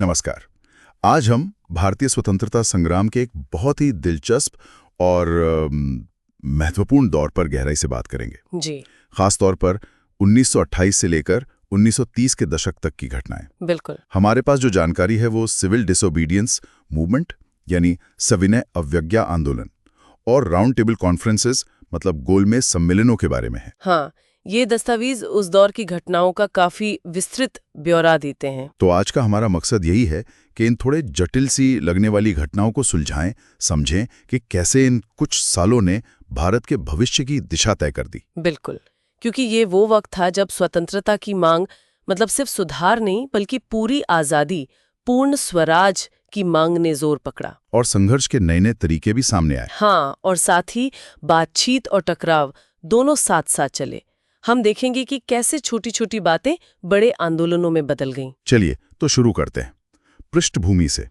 नमस्कार। आज हम भारतीय स्वतंत्रता संग्राम के एक बहुत ही दिलचस्प और महत्वपूर्ण दौर पर गहराई से बात करेंगे जी। खास तौर पर 1928 से लेकर 1930 के दशक तक की घटनाएं। बिल्कुल। हमारे पास जो जानकारी है वो सिविल डिसोबीडियंस मूवमेंट यानी सविनय अवज्ञा आंदोलन और राउंड टेबल कॉन्फ्रेंसेस मतलब गोलमेज सम्मेलनों के बारे में है। हाँ, ये दस्तावेज उस दौर की घटनाओं का काफी विस्तृत ब्यौरा देते हैं। तो आज का हमारा मकसद यही है कि इन थोड़े जटिल सी लगने वाली घटनाओं को सुलझाएं, समझें कि कैसे इन कुछ सालों ने भारत के भविष्य की दिशा तय कर दी। बिल्कुल, क्योंकि ये वो वक्त था जब स्वतंत्रता की मांग मतलब सिर्फ सुधार नहीं बल्कि पूरी आजादी, पूर्ण स्वराज की मांग ने जोर पकड़ा। और संघर्ष के नए नए तरीके भी सामने आए। हाँ, और साथ ही बातचीत और टकराव दोनों साथ साथ चले। हम देखेंगे कि कैसे छोटी छोटी बातें बड़े आंदोलनों में बदल गईं। चलिए तो शुरू करते हैं पृष्ठभूमि से।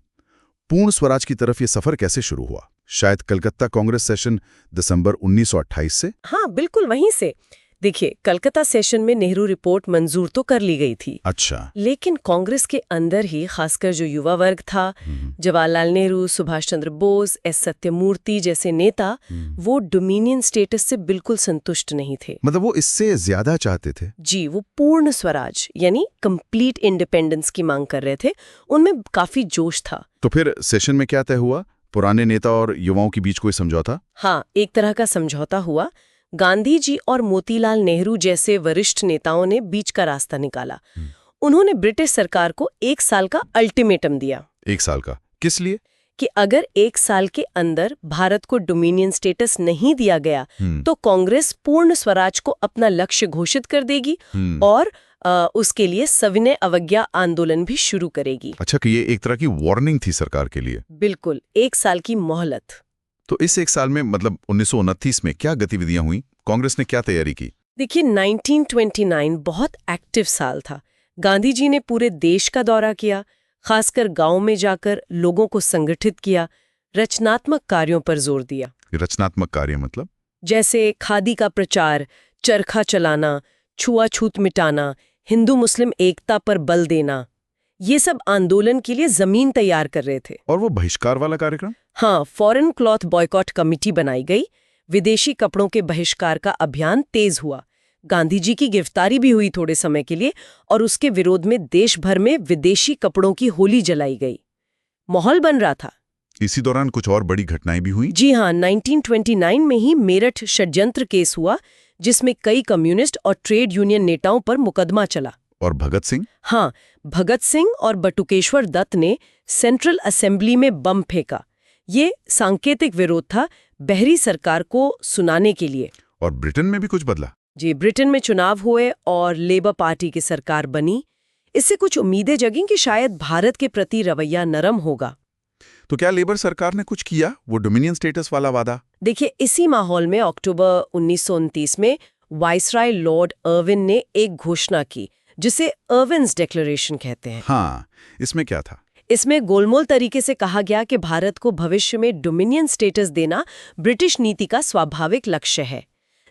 पूर्ण स्वराज की तरफ ये सफर कैसे शुरू हुआ? शायद कलकत्ता कांग्रेस सेशन दिसंबर 1928 से। हाँ, बिल्कुल वहीं से। देखिए, कलकत्ता सेशन में नेहरू रिपोर्ट मंजूर तो कर ली गई थी। अच्छा। लेकिन कांग्रेस के अंदर ही खासकर जो युवा वर्ग था, जवाहरलाल नेहरू, सुभाष चंद्र बोस, एस सत्यमूर्ति जैसे नेता, वो डोमिनियन स्टेटस से बिल्कुल संतुष्ट नहीं थे। मतलब वो इससे ज्यादा चाहते थे। जी, वो पूर्ण स्वराज यानी कंप्लीट इंडिपेंडेंस की मांग कर रहे थे। उनमें काफी जोश था। तो फिर सेशन में क्या तय हुआ? पुराने नेता और युवाओं के बीच कोई समझौता? हाँ, एक तरह का समझौता हुआ। गांधी जी और मोतीलाल नेहरू जैसे वरिष्ठ नेताओं ने बीच का रास्ता निकाला। उन्होंने ब्रिटिश सरकार को 1 साल का अल्टीमेटम दिया। 1 साल का? किस लिए? कि अगर 1 साल के अंदर भारत को डोमिनियन स्टेटस नहीं दिया गया तो कांग्रेस पूर्ण स्वराज को अपना लक्ष्य घोषित कर देगी और उसके लिए सविनय अवज्ञा आंदोलन भी शुरू करेगी। अच्छा, कि ये एक तरह की वार्निंग थी सरकार के लिए। बिल्कुल, 1 साल की मोहलत। तो इस 1 साल में मतलब 1929 में क्या गतिविधियां हुई? कांग्रेस ने क्या तैयारी की? देखिए, 1929 बहुत एक्टिव साल था। गांधी जी ने पूरे देश का दौरा किया, खासकर गांव में जाकर लोगों को संगठित किया, रचनात्मक कार्यों पर जोर दिया। रचनात्मक कार्य मतलब? जैसे खादी का प्रचार, चरखा चलाना, छुआछूत मिटाना, हिंदू मुस्लिम एकता पर बल देना। ये सब आंदोलन के लिए जमीन तैयार कर रहे थे। और वो बहिष्कार वाला कार्यक्रम? हाँ, फॉरेन क्लॉथ बॉयकॉट कमेटी बनाई गई। विदेशी कपड़ों के बहिष्कार का अभियान तेज हुआ। गांधी जी की गिरफ्तारी भी हुई थोड़े समय के लिए और उसके विरोध में देश भर में विदेशी कपड़ों की होली जलाई गई। माहौल बन रहा था। इसी दौरान कुछ और बड़ी घटनाएं भी हुई। जी हाँ, 1929 में ही मेरठ षड्यंत्र केस हुआ, जिसमें कई कम्युनिस्ट और ट्रेड यूनियन नेताओं पर मुकदमा चला। और भगत सिंह? हाँ, भगत सिंह और बटुकेश्वर दत्त ने सेंट्रल असेंबली में बम फेंका। ये सांकेतिक विरोध था बहरी सरकार को सुनाने के लिए। और ब्रिटेन में भी कुछ बदला? जी, ब्रिटेन में चुनाव हुए और लेबर पार्टी की सरकार बनी। इससे कुछ उम्मीदें जगीं कि शायद भारत के प्रति रवैया नरम होगा। तो क्या लेबर सरकार ने कुछ किया, वो डोमिनियन स्टेटस वाला वादा? देखिए, इसी माहौल में अक्टूबर 1929 में वाइसराय लॉर्ड अर्विन ने एक घोषणा की, जिसे अर्विन्स डिक्लेरेशन कहते हैं। हाँ, इसमें क्या था? इसमें गोलमोल तरीके से कहा गया कि भारत को भविष्य में डोमिनियन स्टेटस देना ब्रिटिश नीति का स्वाभाविक लक्ष्य है।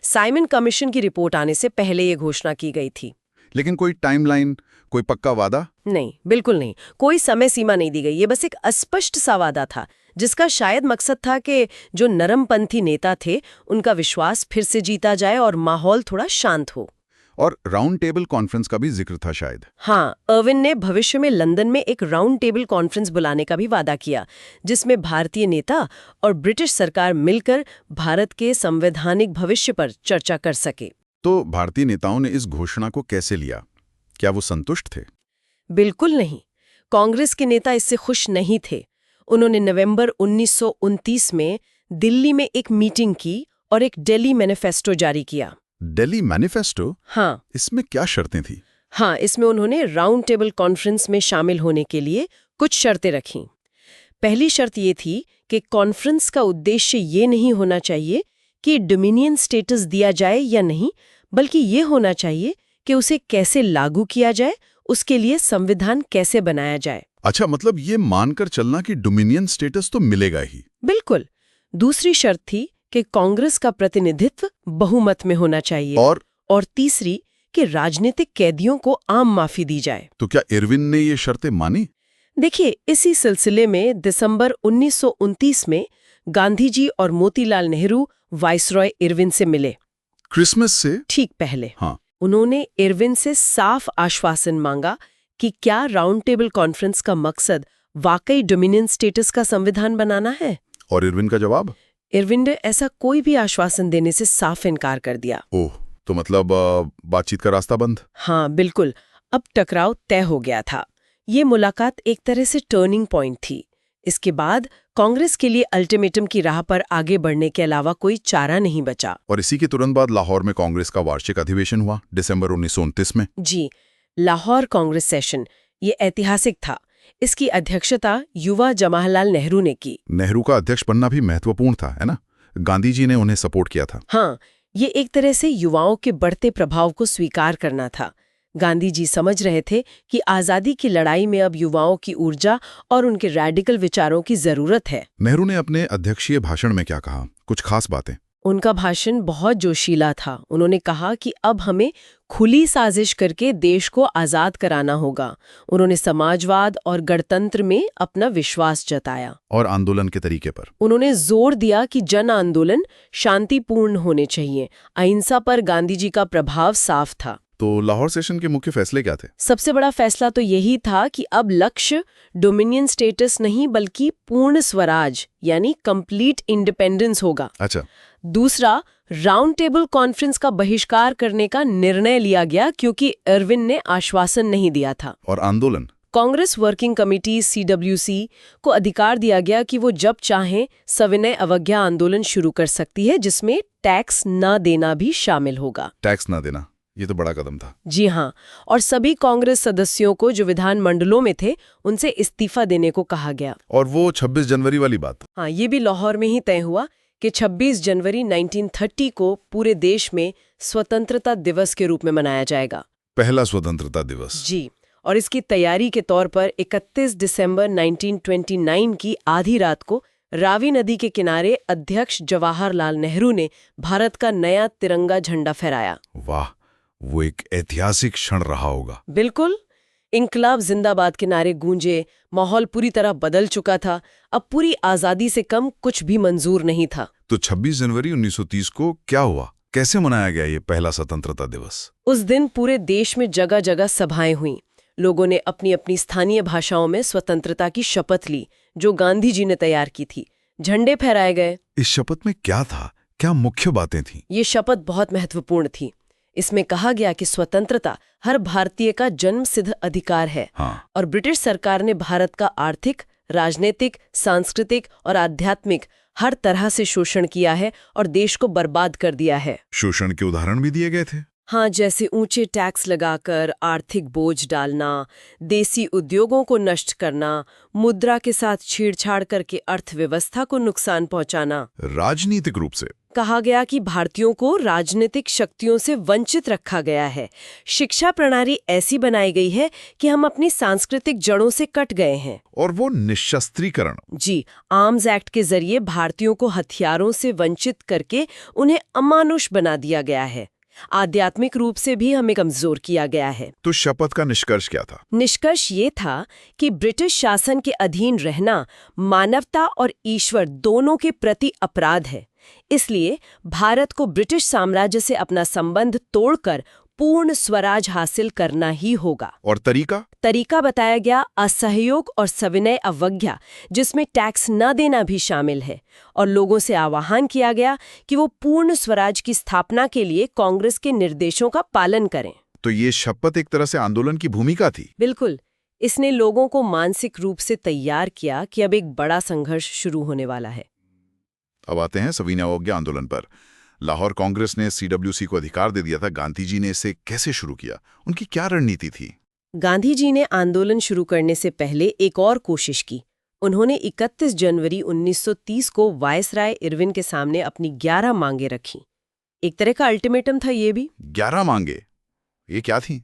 साइमन कमीशन की रिपोर्ट आने से पहले ये घोषणा की गई थी। लेकिन कोई टाइमलाइन, कोई पक्का वादा? नहीं, बिल्कुल नहीं। कोई समय सीमा नहीं दी गई। ये बस एक अस्पष्ट सा वादा था, जिसका शायद मकसद था कि जो नरमपंथी नेता थे उनका विश्वास फिर से जीता जाए और माहौल थोड़ा शांत हो। और राउंड टेबल कॉन्फ्रेंस का भी जिक्र था शायद। हाँ, अर्विन ने भविष्य में लंदन में एक राउंड टेबल कॉन्फ्रेंस बुलाने का भी वादा किया, जिसमें भारतीय नेता और ब्रिटिश सरकार मिलकर भारत के संवैधानिक भविष्य पर चर्चा कर सके। तो भारतीय नेताओं ने इस घोषणा को कैसे लिया? क्या वो संतुष्ट थे? बिल्कुल नहीं। कांग्रेस के नेता इससे खुश नहीं थे। उन्होंने नवंबर 1929 में दिल्ली में एक मीटिंग की और एक दिल्ली मैनिफेस्टो जारी किया। दिल्ली मैनिफेस्टो? हाँ। इसमें क्या शर्तें थी? हाँ, इसमें उन्होंने राउंड टेबल कॉन्फ्रेंस में शामिल होने के लिए कुछ शर्तें रखीं। पहली शर्त ये थी कि कॉन्फ्रेंस का उद्देश्य ये नहीं होना चाहिए कि डोमिनियन स्टेटस दिया जाए या नहीं, बल्कि ये होना चाहिए कि उसे कैसे लागू किया जाए, उसके लिए संविधान कैसे बनाया जाए। अच्छा, मतलब ये मानकर चलना कि डोमिनियन स्टेटस तो मिलेगा ही। बिल्कुल। दूसरी शर्त थी कि कांग्रेस का प्रतिनिधित्व बहुमत में होना चाहिए और तीसरी कि राजनीतिक कैदियों को आम माफी दी जाए। तो क्या इरविन ने ये शर्तें मानी? देखिए, इसी सिलसिले में दिसंबर 1929 में गांधी जी और मोतीलाल नेहरू वाइसरॉय इरविन से मिले। क्रिसमस से ठीक पहले हाँ। उन्होंने इरविन से साफ आश्वासन मांगा कि क्या राउंड टेबल कॉन्फ्रेंस का मकसद वाकई डोमिनियन स्टेटस का संविधान बनाना है। और इरविन का जवाब? इरविन ने ऐसा कोई भी आश्वासन देने से साफ इनकार कर दिया। ओह, तो मतलब बातचीत का रास्ता बंद। हाँ बिल्कुल, अब टकराव तय हो गया था। ये मुलाकात एक तरह से टर्निंग पॉइंट थी। इसके बाद कांग्रेस के लिए अल्टीमेटम की राह पर आगे बढ़ने के अलावा कोई चारा नहीं बचा। और इसी के तुरंत बाद लाहौर में कांग्रेस का वार्षिक अधिवेशन हुआ दिसंबर 1929 में। जी, लाहौर कांग्रेस सेशन, ये ऐतिहासिक था। इसकी अध्यक्षता युवा जवाहरलाल नेहरू ने की। नेहरू का अध्यक्ष बनना भी महत्वपूर्ण था, है ना? गांधी जी ने उन्हें सपोर्ट किया था। हाँ, ये एक तरह से युवाओं के बढ़ते प्रभाव को स्वीकार करना था। गांधी जी समझ रहे थे कि आजादी की लड़ाई में अब युवाओं की ऊर्जा और उनके रैडिकल विचारों की जरूरत है। नेहरू ने अपने अध्यक्षीय भाषण में क्या कहा? कुछ खास बातें? उनका भाषण बहुत जोशीला था। उन्होंने कहा कि अब हमें खुली साजिश करके देश को आजाद कराना होगा। उन्होंने समाजवाद और गणतंत्र में अपना विश्वास जताया। और आंदोलन के तरीके पर उन्होंने जोर दिया कि जन आंदोलन शांतिपूर्ण होने चाहिए। अहिंसा पर गांधी जी का प्रभाव साफ था। तो लाहौर सेशन के मुख्य फैसले क्या थे? सबसे बड़ा फैसला तो यही था कि अब लक्ष्य डोमिनियन स्टेटस नहीं बल्कि पूर्ण स्वराज यानी कंप्लीट इंडिपेंडेंस होगा। अच्छा। दूसरा, राउंड टेबल कॉन्फ्रेंस का बहिष्कार करने का निर्णय लिया गया क्योंकि इरविन ने आश्वासन नहीं दिया था। और आंदोलन? कांग्रेस वर्किंग कमेटी CWC को अधिकार दिया गया कि वो जब चाहें सविनय अवज्ञा आंदोलन शुरू कर सकती है, जिसमें टैक्स न देना भी शामिल होगा। टैक्स न देना, ये तो बड़ा कदम था। जी हाँ, और सभी कांग्रेस सदस्यों को जो विधान मंडलों में थे उनसे इस्तीफा देने को कहा गया। और वो 26 जनवरी वाली बात? हाँ, ये भी लाहौर में ही तय हुआ कि 26 जनवरी 1930 को पूरे देश में स्वतंत्रता दिवस के रूप में मनाया जाएगा। पहला स्वतंत्रता दिवस। जी, और इसकी तैयारी के तौर पर 31 दिसंबर 1929 की आधी रात को रावी नदी के किनारे अध्यक्ष जवाहरलाल नेहरू ने भारत का नया तिरंगा झंडा फहराया। वाह, वो एक ऐतिहासिक क्षण रहा होगा। बिल्कुल, इंकलाब जिंदाबाद के नारे गूंजे, माहौल पूरी तरह बदल चुका था। अब पूरी आजादी से कम कुछ भी मंजूर नहीं था। तो 26 जनवरी 1930 को क्या हुआ? कैसे मनाया गया ये पहला स्वतंत्रता दिवस? उस दिन पूरे देश में जगह जगह सभाएं हुईं। लोगों ने अपनी अपनी स्थानीय भाषाओं में स्वतंत्रता की शपथ ली, जो गांधी जी ने तैयार की थी। झंडे फहराए गए। इस शपथ में क्या था? क्या मुख्य बातें थीं? ये शपथ बहुत महत्वपूर्ण थी। इसमें कहा गया कि स्वतंत्रता हर भारतीय का जन्मसिद्ध अधिकार है। हाँ। और ब्रिटिश सरकार ने भारत का आर्थिक, राजनीतिक, सांस्कृतिक और आध्यात्मिक हर तरह से शोषण किया है और देश को बर्बाद कर दिया है। शोषण के उदाहरण भी दिए गए थे। हाँ, जैसे ऊंचे टैक्स लगाकर आर्थिक बोझ डालना, देसी उद्योगों को नष्ट करना, मुद्रा के साथ छेड़छाड़ करके अर्थव्यवस्था को नुकसान पहुंचाना। राजनीतिक रूप से कहा गया कि भारतीयों को राजनीतिक शक्तियों से वंचित रखा गया है। शिक्षा प्रणाली ऐसी बनाई गई है कि हम अपनी सांस्कृतिक जड़ों से कट गए हैं। और वो निशस्त्रीकरण। जी, आर्म्स एक्ट के जरिए भारतीयों को हथियारों से वंचित करके उन्हें अमानुष बना दिया गया है। आध्यात्मिक रूप से भी हमें कमजोर किया गया है। तो शपथ का निष्कर्ष क्या था? निष्कर्ष ये था कि ब्रिटिश शासन के अधीन रहना मानवता और ईश्वर दोनों के प्रति अपराध है। इसलिए भारत को ब्रिटिश साम्राज्य से अपना संबंध तोड़कर पूर्ण स्वराज हासिल करना ही होगा। और तरीका बताया गया असहयोग और सविनय अवज्ञा, जिसमें टैक्स न देना भी शामिल है। और लोगों से आह्वान किया गया कि वो पूर्ण स्वराज की स्थापना के लिए कांग्रेस के निर्देशों का पालन करें। तो ये शपथ एक तरह से आंदोलन की भूमिका थी। बिल्कुल, इसने लोगों को मानसिक रूप से तैयार किया कि अब एक बड़ा संघर्ष शुरू होने वाला है। अब आते हैं सविनय अवज्ञा आंदोलन पर। लाहौर कांग्रेस ने CWC को अधिकार दे दिया था। गांधी जी ने इसे कैसे शुरू किया? उनकी क्या रणनीति थी? गांधी जी ने आंदोलन शुरू करने से पहले एक और कोशिश की। उन्होंने 31 जनवरी 1930 को वायसराय इरविन के सामने अपनी 11 मांगे रखी। एक तरह का अल्टीमेटम था ये भी। 11 मांगे? ये क्या थी?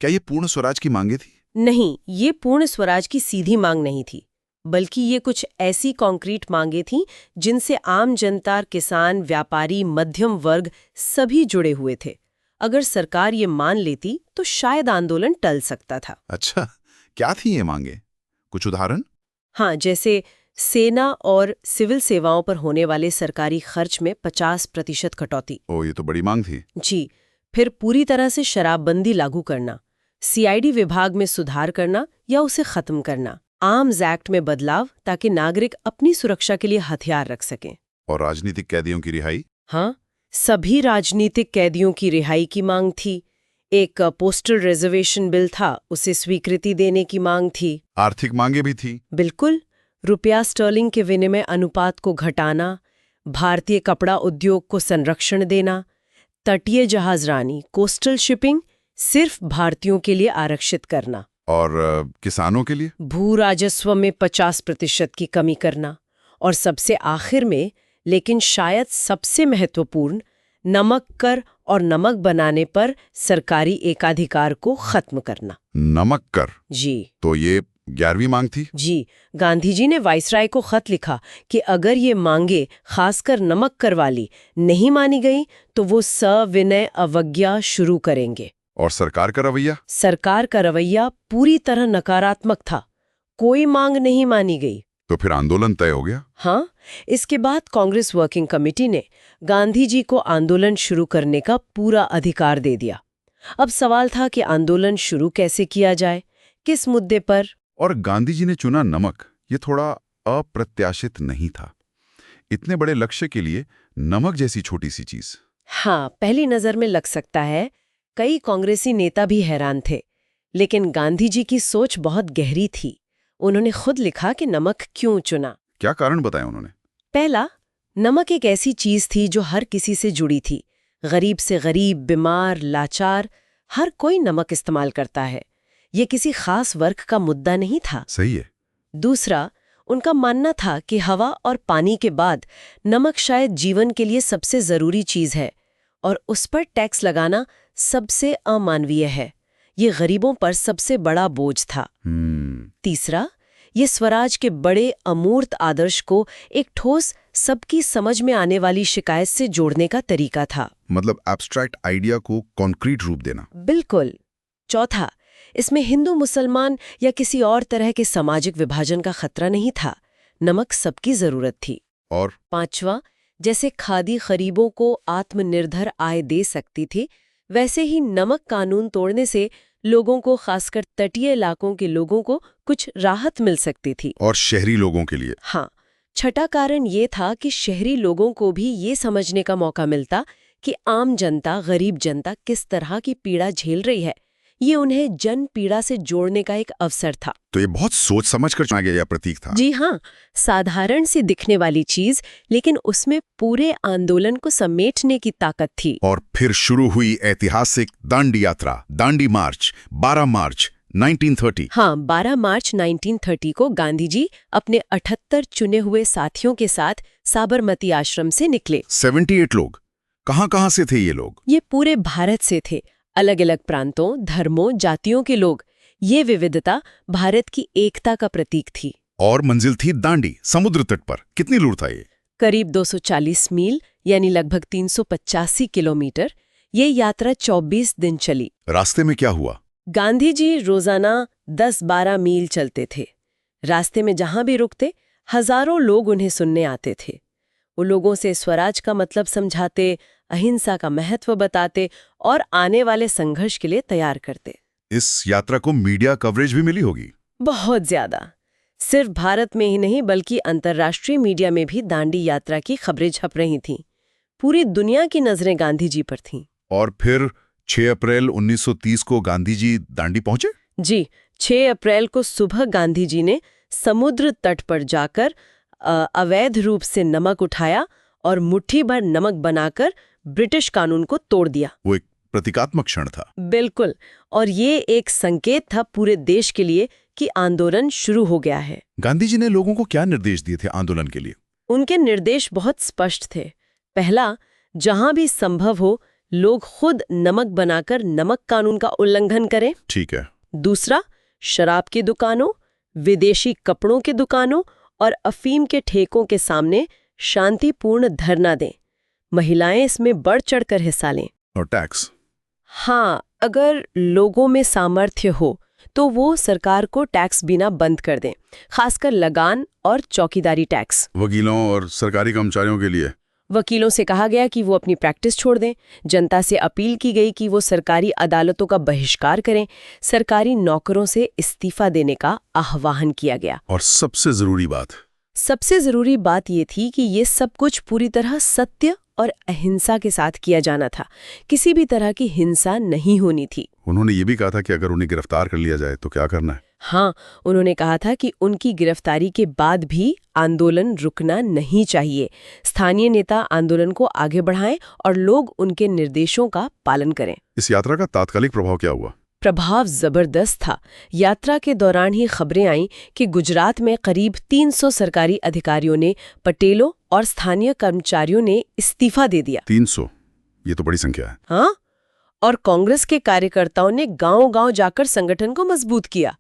क्या ये पूर्ण स्वराज की मांगे थी? नहीं, ये पूर्ण स्वराज की सीधी मांग नहीं थी, बल्कि ये कुछ ऐसी कॉन्क्रीट मांगे थीं जिनसे आम जनता, किसान, व्यापारी, मध्यम वर्ग सभी जुड़े हुए थे। अगर सरकार ये मान लेती तो शायद आंदोलन टल सकता था। अच्छा, क्या थी ये मांगे? कुछ उदाहरण? हाँ, जैसे सेना और सिविल सेवाओं पर होने वाले सरकारी खर्च में 50% कटौती। ओ, ये तो बड़ी मांग थी। जी। फिर पूरी तरह से शराबबंदी लागू करना, सीआईडी विभाग में सुधार करना या उसे खत्म करना, आर्म्स एक्ट में बदलाव ताकि नागरिक अपनी सुरक्षा के लिए हथियार रख सकें। और राजनीतिक कैदियों की रिहाई? हाँ, सभी राजनीतिक कैदियों की रिहाई की मांग थी। एक पोस्टल रिजर्वेशन बिल था, उसे स्वीकृति देने की मांग थी। आर्थिक मांगे भी थी। बिल्कुल। रुपया स्टर्लिंग के विनिमय अनुपात को घटाना, भारतीय कपड़ा उद्योग को संरक्षण देना, तटीय जहाजरानी कोस्टल शिपिंग सिर्फ भारतीयों के लिए आरक्षित करना, और किसानों के लिए भू राजस्व में 50% की कमी करना, और सबसे आखिर में लेकिन शायद सबसे महत्वपूर्ण, नमक कर और नमक बनाने पर सरकारी एकाधिकार को खत्म करना। नमक कर? जी। तो ये 11वीं मांग थी? जी। गांधी जी ने वाइसराय को खत लिखा कि अगर ये मांगे, खासकर नमक कर वाली, नहीं मानी गई तो वो सविनय अवज्ञा शुरू करेंगे। और सरकार का रवैया? सरकार का रवैया पूरी तरह नकारात्मक था। कोई मांग नहीं मानी गई। तो फिर आंदोलन तय हो गया? हाँ, इसके बाद कांग्रेस वर्किंग कमेटी ने गांधी जी को आंदोलन शुरू करने का पूरा अधिकार दे दिया। अब सवाल था कि आंदोलन शुरू कैसे किया जाए, किस मुद्दे पर? और गांधी जी ने चुना नमक। ये थोड़ा अप्रत्याशित नहीं था। इतने बड़े लक्ष्य के लिए नमक जैसी छोटी सी चीज। हाँ, पहली नजर में लग सकता है। कई कांग्रेसी नेता भी हैरान थे, लेकिन गांधी जी की सोच बहुत गहरी थी। उन्होंने खुद लिखा कि नमक क्यों चुना। क्या कारण बताया उन्होंने? पहला, नमक एक ऐसी चीज थी जो हर किसी से जुड़ी थी। गरीब से गरीब, बीमार, लाचार, हर कोई नमक इस्तेमाल करता है। ये किसी खास वर्ग का मुद्दा नहीं था। सही है। दूसरा, उनका मानना था कि हवा और पानी के बाद नमक शायद जीवन के लिए सबसे जरूरी चीज है, और उस पर टैक्स लगाना सबसे अमानवीय है। ये गरीबों पर सबसे बड़ा बोझ था। तीसरा, ये स्वराज के बड़े अमूर्त आदर्श को एक ठोस, सबकी समझ में आने वाली शिकायत से जोड़ने का तरीका था। मतलब एब्स्ट्रैक्ट आइडिया को कॉन्क्रीट रूप देना। बिल्कुल। चौथा, इसमें हिंदू मुसलमान या किसी और तरह के सामाजिक विभाजन का खतरा नहीं था। नमक सबकी जरूरत थी। और पांचवा, जैसे खादी गरीबों को आत्मनिर्भर आय दे सकती थी, वैसे ही नमक कानून तोड़ने से लोगों को, खासकर तटीय इलाकों के लोगों को, कुछ राहत मिल सकती थी। और शहरी लोगों के लिए? हाँ। छठा कारण ये था कि शहरी लोगों को भी ये समझने का मौका मिलता कि आम जनता, गरीब जनता किस तरह की पीड़ा झेल रही है। ये उन्हें जन पीड़ा से जोड़ने का एक अवसर था। तो ये बहुत सोच समझ कर चुना गया प्रतीक था। जी हाँ, साधारण सी दिखने वाली चीज, लेकिन उसमें पूरे आंदोलन को समेटने की ताकत थी। और फिर शुरू हुई ऐतिहासिक दांडी यात्रा, दांडी मार्च, 12 मार्च 1930। हाँ, 12 मार्च 1930 को गांधी जी अपने 78 चुने हुए साथियों के साथ साबरमती आश्रम से निकले। 78 लोग। कहां से थे ये लोग? ये पूरे भारत से थे, अलग अलग प्रांतों, धर्मों, जातियों के लोग। ये विविधता भारत की एकता का प्रतीक थी। और मंजिल थी दांडी, समुद्र तट पर। कितनी दूर था ये? करीब 240 मील, यानी लगभग 385 किलोमीटर। ये यात्रा 24 दिन चली। रास्ते में क्या हुआ? गांधी जी रोजाना 10-12 मील चलते थे। रास्ते में जहां भी रुकते, हजारों लोग उन्हें सुनने आते थे। वो लोगों से स्वराज का मतलब समझाते, अहिंसा का महत्व बताते और आने वाले संघर्ष के लिए तैयार करते। इस यात्रा को मीडिया कवरेज भी मिली होगी? बहुत ज्यादा। सिर्फ भारत में ही नहीं, बल्कि अंतर्राष्ट्रीय मीडिया में भी दांडी यात्रा की खबरें छप रही थीं। पूरी दुनिया की नजरें गांधी जी पर थीं। और फिर 6 अप्रैल 1930 को गांधी जी दांडी पहुंचे? जी, 6 अप्रैल को सुबह गांधी जी ने समुद्र तट पर जाकर अवैध रूप से नमक उठाया और मुट्ठी भर नमक बनाकर ब्रिटिश कानून को तोड़ दिया। वो एक प्रतीकात्मक क्षण था। बिल्कुल। और ये एक संकेत था पूरे देश के लिए कि आंदोलन शुरू हो गया है। गांधी जी ने लोगों को क्या निर्देश दिए थे आंदोलन के लिए? उनके निर्देश बहुत स्पष्ट थे। पहला, जहां भी संभव हो, लोग खुद नमक बनाकर नमक कानून का उल्लंघन करें। ठीक है। दूसरा, शराब की दुकानों, विदेशी कपड़ों की दुकानों और अफीम के ठेकों के सामने शांतिपूर्ण धरना दें। महिलाएं इसमें बढ़ चढ़कर हिस्सा लें। और टैक्स? हाँ, अगर लोगों में सामर्थ्य हो, तो वो सरकार को टैक्स बिना बंद कर दें, खासकर लगान और चौकीदारी टैक्स। वकीलों और सरकारी कर्मचारियों के लिए वकीलों से कहा गया कि वो अपनी प्रैक्टिस छोड़ दें, जनता से अपील की गई कि वो सरकारी अदालतों का बहिष्कार करें, सरकारी नौकरों से इस्तीफा देने का आह्वान किया गया। और सबसे जरूरी बात ये थी कि ये सब कुछ पूरी तरह सत्य और अहिंसा के साथ किया जाना था। किसी भी तरह की हिंसा नहीं होनी थी। उन्होंने ये भी कहा था कि अगर उन्हें गिरफ्तार कर लिया जाए तो क्या करना है। हाँ, उन्होंने कहा था कि उनकी गिरफ्तारी के बाद भी आंदोलन रुकना नहीं चाहिए। स्थानीय नेता आंदोलन को आगे बढ़ाएं और लोग उनके निर्देशों का पालन करें। इस यात्रा का तात्कालिक प्रभाव क्या हुआ? प्रभाव जबरदस्त था। यात्रा के दौरान ही खबरें आईं कि गुजरात में करीब 300 सरकारी अधिकारियों ने, पटेलों और स्थानीय कर्मचारियों ने इस्तीफा दे दिया। 300? ये तो बड़ी संख्या है। हाँ, और कांग्रेस के कार्यकर्ताओं ने गांव-गांव जाकर संगठन को मजबूत किया।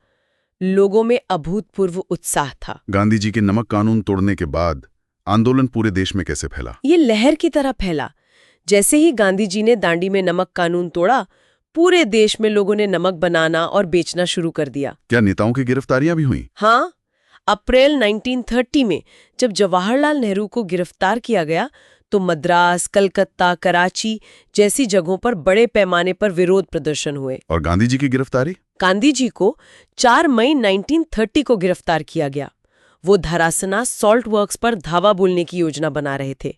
लोगों में अभूतपूर्व उत्साह था। गांधी जी के नमक कानून तोड़ने के बाद आंदोलन पूरे देश में कैसे फैला? ये लहर की तरह फैला। जैसे ही गांधी जी ने दांडी में नमक कानून तोड़ा, पूरे देश में लोगों ने नमक बनाना और बेचना शुरू कर दिया। क्या नेताओं की गिरफ्तारियां भी हुई? हाँ, अप्रैल 1930 में जब जवाहरलाल नेहरू को गिरफ्तार किया गया तो मद्रास, कलकत्ता, कराची जैसी जगहों पर बड़े पैमाने पर विरोध प्रदर्शन हुए। और गांधी जी की गिरफ्तारी? गांधी जी को 4 मई 1930 को गिरफ्तार किया गया। वो धरासना सॉल्ट वर्क्स पर धावा बोलने की योजना बना रहे थे।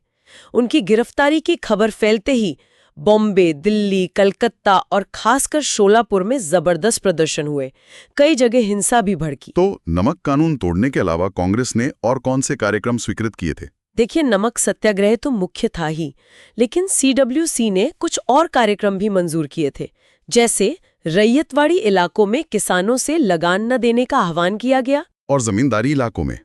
उनकी गिरफ्तारी की खबर फैलते ही बॉम्बे, दिल्ली, कलकत्ता और खासकर शोलापुर में जबरदस्त प्रदर्शन हुए। कई जगह हिंसा भी भड़की। तो नमक कानून तोड़ने के अलावा कांग्रेस ने और कौन से कार्यक्रम स्वीकृत किए थे? देखिए, नमक सत्याग्रह तो मुख्य था ही, लेकिन CWC ने कुछ और कार्यक्रम भी मंजूर किए थे। जैसे रैयतवाड़ी इलाकों में किसानों से लगान न देने का आह्वान किया गया और जमींदारी इलाकों में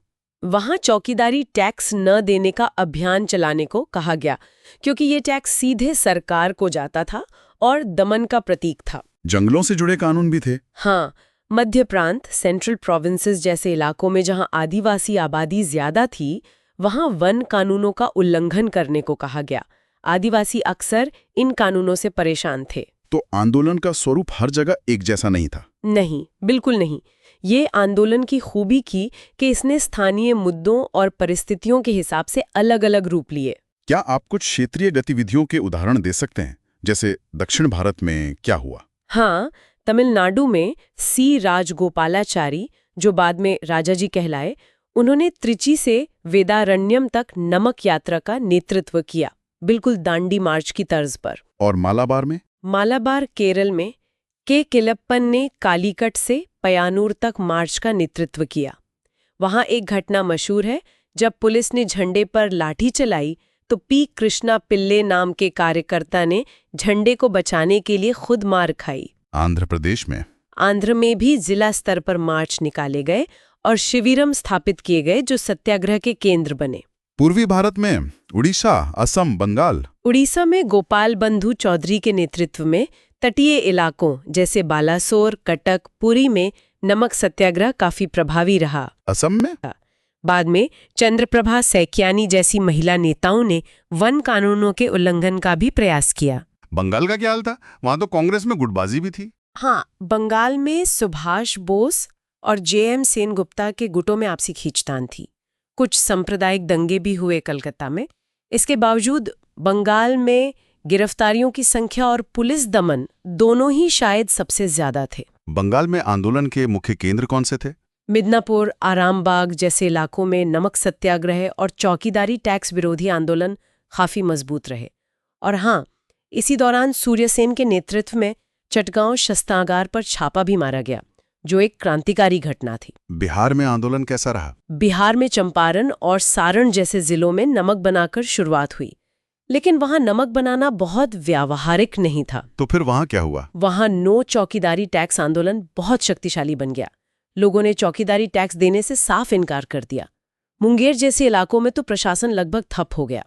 वहां चौकीदारी टैक्स न देने का अभियान चलाने को कहा गया, क्योंकि ये टैक्स सीधे सरकार को जाता था और दमन का प्रतीक था। जंगलों से जुड़े कानून भी थे। हाँ, मध्य प्रांत, सेंट्रल प्रोविंसेस जैसे इलाकों में जहां आदिवासी आबादी ज्यादा थी, वहां वन कानूनों का उल्लंघन करने को कहा गया। आदिवासी अक्सर इन कानूनों से परेशान थे। तो आंदोलन का स्वरूप हर जगह एक जैसा नहीं था? नहीं, बिल्कुल नहीं। ये आंदोलन की खूबी की कि इसने स्थानीय मुद्दों और परिस्थितियों के हिसाब से अलग-अलग रूप लिए। क्या आप कुछ क्षेत्रीय गतिविधियों के उदाहरण दे सकते हैं? जैसे दक्षिण भारत में क्या हुआ? हाँ, तमिलनाडु में C राजगोपालाचारी, जो बाद में राजाजी कहलाए, उन्होंने त्रिची से वेदारण्यम तक नमक यात्रा का नेतृत्व किया, बिल्कुल दांडी मार्च की तर्ज पर। और मालाबार में? मालाबार केरल में के किलप्पन ने कालीकट से पयानूर तक मार्च का नेतृत्व किया। वहां एक घटना मशहूर है, जब पुलिस ने झंडे पर लाठी चलाई तो पी कृष्णा पिल्ले नाम के कार्यकर्ता ने झंडे को बचाने के लिए खुद मार खाई। आंध्र प्रदेश में? आंध्र में भी जिला स्तर पर मार्च निकाले गए और शिविरम स्थापित किए गए, जो सत्याग्रह के केंद्र बने। पूर्वी भारत में? उड़ीसा, असम, बंगाल? उड़ीसा में गोपाल बंधु चौधरी के नेतृत्व में तटीय इलाकों जैसे बालासोर, कटक, पुरी में नमक सत्याग्रह काफी प्रभावी रहा। असम में? बाद में चंद्रप्रभा सैकियानी जैसी महिला नेताओं ने वन कानूनों के उल्लंघन का भी प्रयास किया। बंगाल का क्या हाल था? वहां तो कांग्रेस में गुटबाजी भी थी। हाँ, बंगाल में सुभाष बोस और JM सेनगुप्ता के गुटों में आपसी खींचतान थी। कुछ सांप्रदायिक दंगे भी हुए कलकत्ता में। इसके बावजूद बंगाल में गिरफ्तारियों की संख्या और पुलिस दमन दोनों ही शायद सबसे ज्यादा थे। बंगाल में आंदोलन के मुख्य केंद्र कौन से थे? मिदनापुर, आरामबाग जैसे इलाकों में नमक सत्याग्रह और चौकीदारी टैक्स विरोधी आंदोलन काफी मजबूत रहे। और हाँ, इसी दौरान सूर्यसेन के नेतृत्व में चटगांव शस्त्रागार पर छापा भी मारा गया, जो एक क्रांतिकारी घटना थी। बिहार में आंदोलन कैसा रहा? बिहार में चंपारण और सारण जैसे जिलों में नमक बनाकर शुरुआत हुई, लेकिन वहां नमक बनाना बहुत व्यावहारिक नहीं था। तो फिर वहां क्या हुआ? वहां नो चौकीदारी टैक्स आंदोलन बहुत शक्तिशाली बन गया। लोगों ने चौकीदारी टैक्स देने से साफ इनकार कर दिया। मुंगेर जैसे इलाकों में तो प्रशासन लगभग ठप हो गया।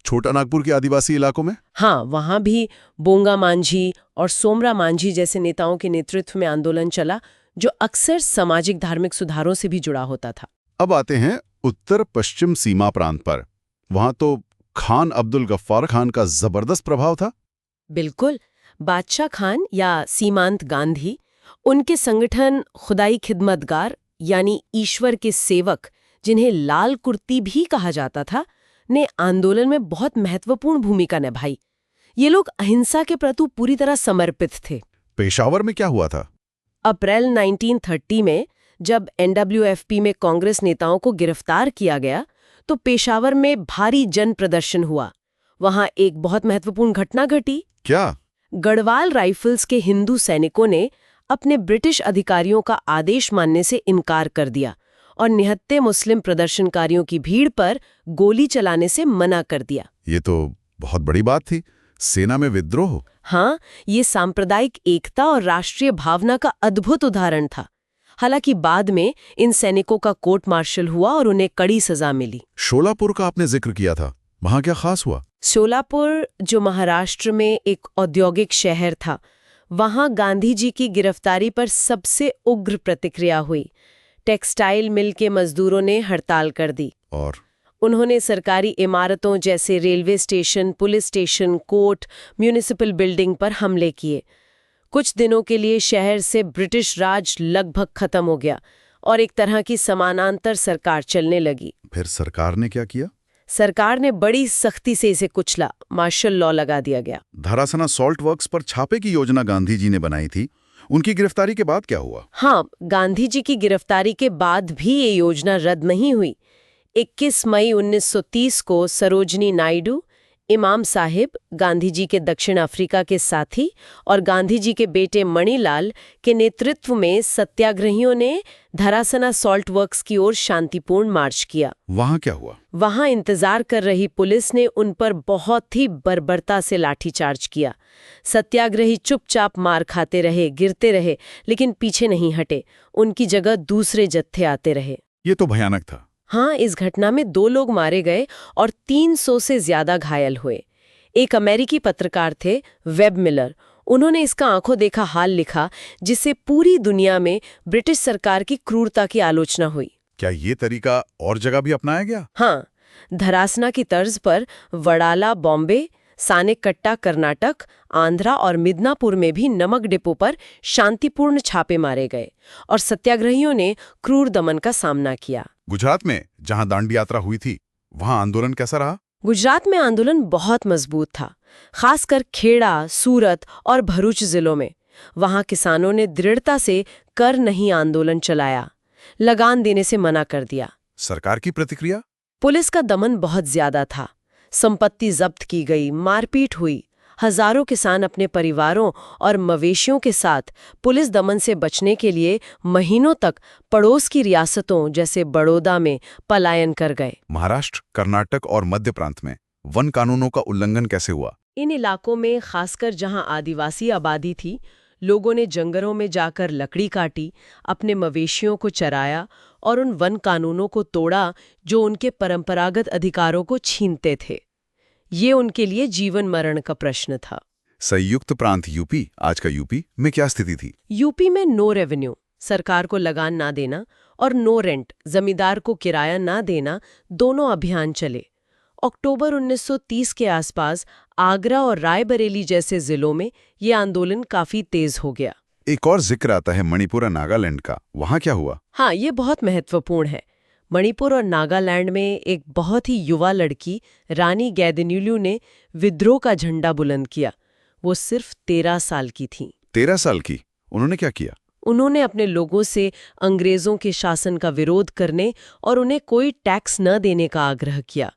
छोटा नागपुर के आदिवासी इलाकों में? हाँ, वहां भी बोंगा मांझी और सोमरा मांझी जैसे नेताओं के नेतृत्व में आंदोलन चला, जो अक्सर सामाजिक धार्मिक सुधारों से भी जुड़ा होता था। अब आते हैं उत्तर पश्चिम सीमा प्रांत पर। वहां तो खान अब्दुल गफ्फार खान का जबरदस्त प्रभाव था। बिल्कुल, बादशाह खान या सीमांत गांधी उनके संगठन खुदाई खिदमतगार यानी ईश्वर के सेवक, जिन्हें लाल कुर्ती भी कहा जाता था, ने आंदोलन में बहुत महत्वपूर्ण भूमिका निभाई। ये लोग अहिंसा के प्रति पूरी तरह समर्पित थे। पेशावर में क्या हुआ था? अप्रैल 1930 में जब NWFP में कांग्रेस नेताओं को गिरफ्तार किया गया तो पेशावर में भारी जन प्रदर्शन हुआ। वहां एक बहुत महत्वपूर्ण घटना घटी। क्या? गढ़वाल राइफल्स के हिंदू सैनिकों ने अपने ब्रिटिश अधिकारियों का आदेश मानने से इनकार कर दिया और निहत्थे मुस्लिम प्रदर्शनकारियों की भीड़ पर गोली चलाने से मना कर दिया। ये तो बहुत बड़ी बात थी। सेना में विद्रोह? हाँ, ये सांप्रदायिक एकता और राष्ट्रीय भावना का अद्भुत उदाहरण था। हालांकि बाद में इन सैनिकों का कोर्ट मार्शल हुआ और उन्हें कड़ी सजा मिली। शोलापुर का आपने जिक्र किया था, वहां क्या खास हुआ? शोलापुर, जो महाराष्ट्र में एक औद्योगिक शहर था, वहां गांधी जी की गिरफ्तारी पर सबसे उग्र प्रतिक्रिया हुई। टेक्सटाइल मिल के मजदूरों ने हड़ताल कर दी और उन्होंने सरकारी इमारतों जैसे railway station, police station, court, municipal building पर हमले किए। कुछ दिनों के लिए शहर से ब्रिटिश राज लगभग खत्म हो गया और एक तरह की समानांतर सरकार चलने लगी। फिर सरकार ने क्या किया? सरकार ने बड़ी सख्ती से इसे कुचला, मार्शल लॉ लगा दिया गया। धरासना सॉल्ट वर्क्स पर छापे की योजना गांधी जी ने बनाई थी, उनकी गिरफ्तारी के बाद क्या हुआ? हाँ, गांधी जी की गिरफ्तारी के बाद भी ये योजना रद्द नहीं हुई। 21 मई 1930 को सरोजनी नायडू, इमाम साहिब, गांधी जी के दक्षिण अफ्रीका के साथी और गांधी जी के बेटे मणिलाल के नेतृत्व में सत्याग्रहियों ने धरासना सॉल्ट वर्क्स की ओर शांतिपूर्ण मार्च किया। वहां क्या हुआ? वहां इंतजार कर रही पुलिस ने उन पर बहुत ही बर्बरता से लाठीचार्ज किया। सत्याग्रही चुपचाप मार खाते रहे, गिरते रहे, लेकिन पीछे नहीं हटे। उनकी जगह दूसरे जत्थे आते रहे। ये तो भयानक था। हाँ, इस घटना में 2 लोग मारे गए और 300 से ज्यादा घायल हुए। एक अमेरिकी पत्रकार थे, वेब मिलर। उन्होंने इसका आंखों देखा हाल लिखा, जिससे पूरी दुनिया में ब्रिटिश सरकार की क्रूरता की आलोचना हुई। क्या ये तरीका और जगह भी अपनाया गया? हाँ, धरासना की तर्ज पर वडाला बॉम्बे, सानेकट्टा कर्नाटक, आंध्रा और मिदनापुर में भी नमक डिपो पर शांतिपूर्ण छापे मारे गए और सत्याग्रहियों ने क्रूर दमन का सामना किया। गुजरात में जहां दांडी यात्रा हुई थी, वहां आंदोलन कैसा रहा? गुजरात में आंदोलन बहुत मजबूत था, खासकर खेड़ा, सूरत और भरूच जिलों में। वहां किसानों ने दृढ़ता से कर नहीं आंदोलन चलाया, लगान देने से मना कर दिया। सरकार की प्रतिक्रिया? पुलिस का दमन बहुत ज्यादा था। संपत्ति जब्त की गई, मारपीट हुई। हजारों किसान अपने परिवारों और मवेशियों के साथ पुलिस दमन से बचने के लिए महीनों तक पड़ोस की रियासतों जैसे बड़ौदा में पलायन कर गए। महाराष्ट्र, कर्नाटक और मध्य प्रांत में वन कानूनों का उल्लंघन कैसे हुआ? इन इलाकों में, खासकर जहां आदिवासी आबादी थी, लोगों ने जंगलों में जाकर लकड़ी काटी, अपने मवेशियों को चराया और उन वन कानूनों को तोड़ा जो उनके परंपरागत अधिकारों को छीनते थे। ये उनके लिए जीवन मरण का प्रश्न था। संयुक्त प्रांत यूपी, आज का यूपी, में क्या स्थिति थी? यूपी में नो रेवेन्यू, सरकार को लगान ना देना, और नो रेंट, जमींदार को किराया ना देना, दोनों अभियान चले। अक्टूबर 1930 के आसपास आगरा और रायबरेली जैसे जिलों में ये आंदोलन काफी तेज हो गया। एक और जिक्र आता है मणिपुर और नागालैंड का, वहां क्या हुआ? हाँ, ये बहुत महत्वपूर्ण है। मणिपुर और नागालैंड में एक बहुत ही युवा लड़की रानी गैदिन्युलु ने विद्रोह का झंडा बुलंद किया। वो सिर्फ 13 साल की थी। 13 साल की? उन्होंने क्या किया? उन्होंने अपने लोगों से अंग्रेजों के शासन का विरोध करने और उन्हें कोई टैक्स न देने का आग्रह किया।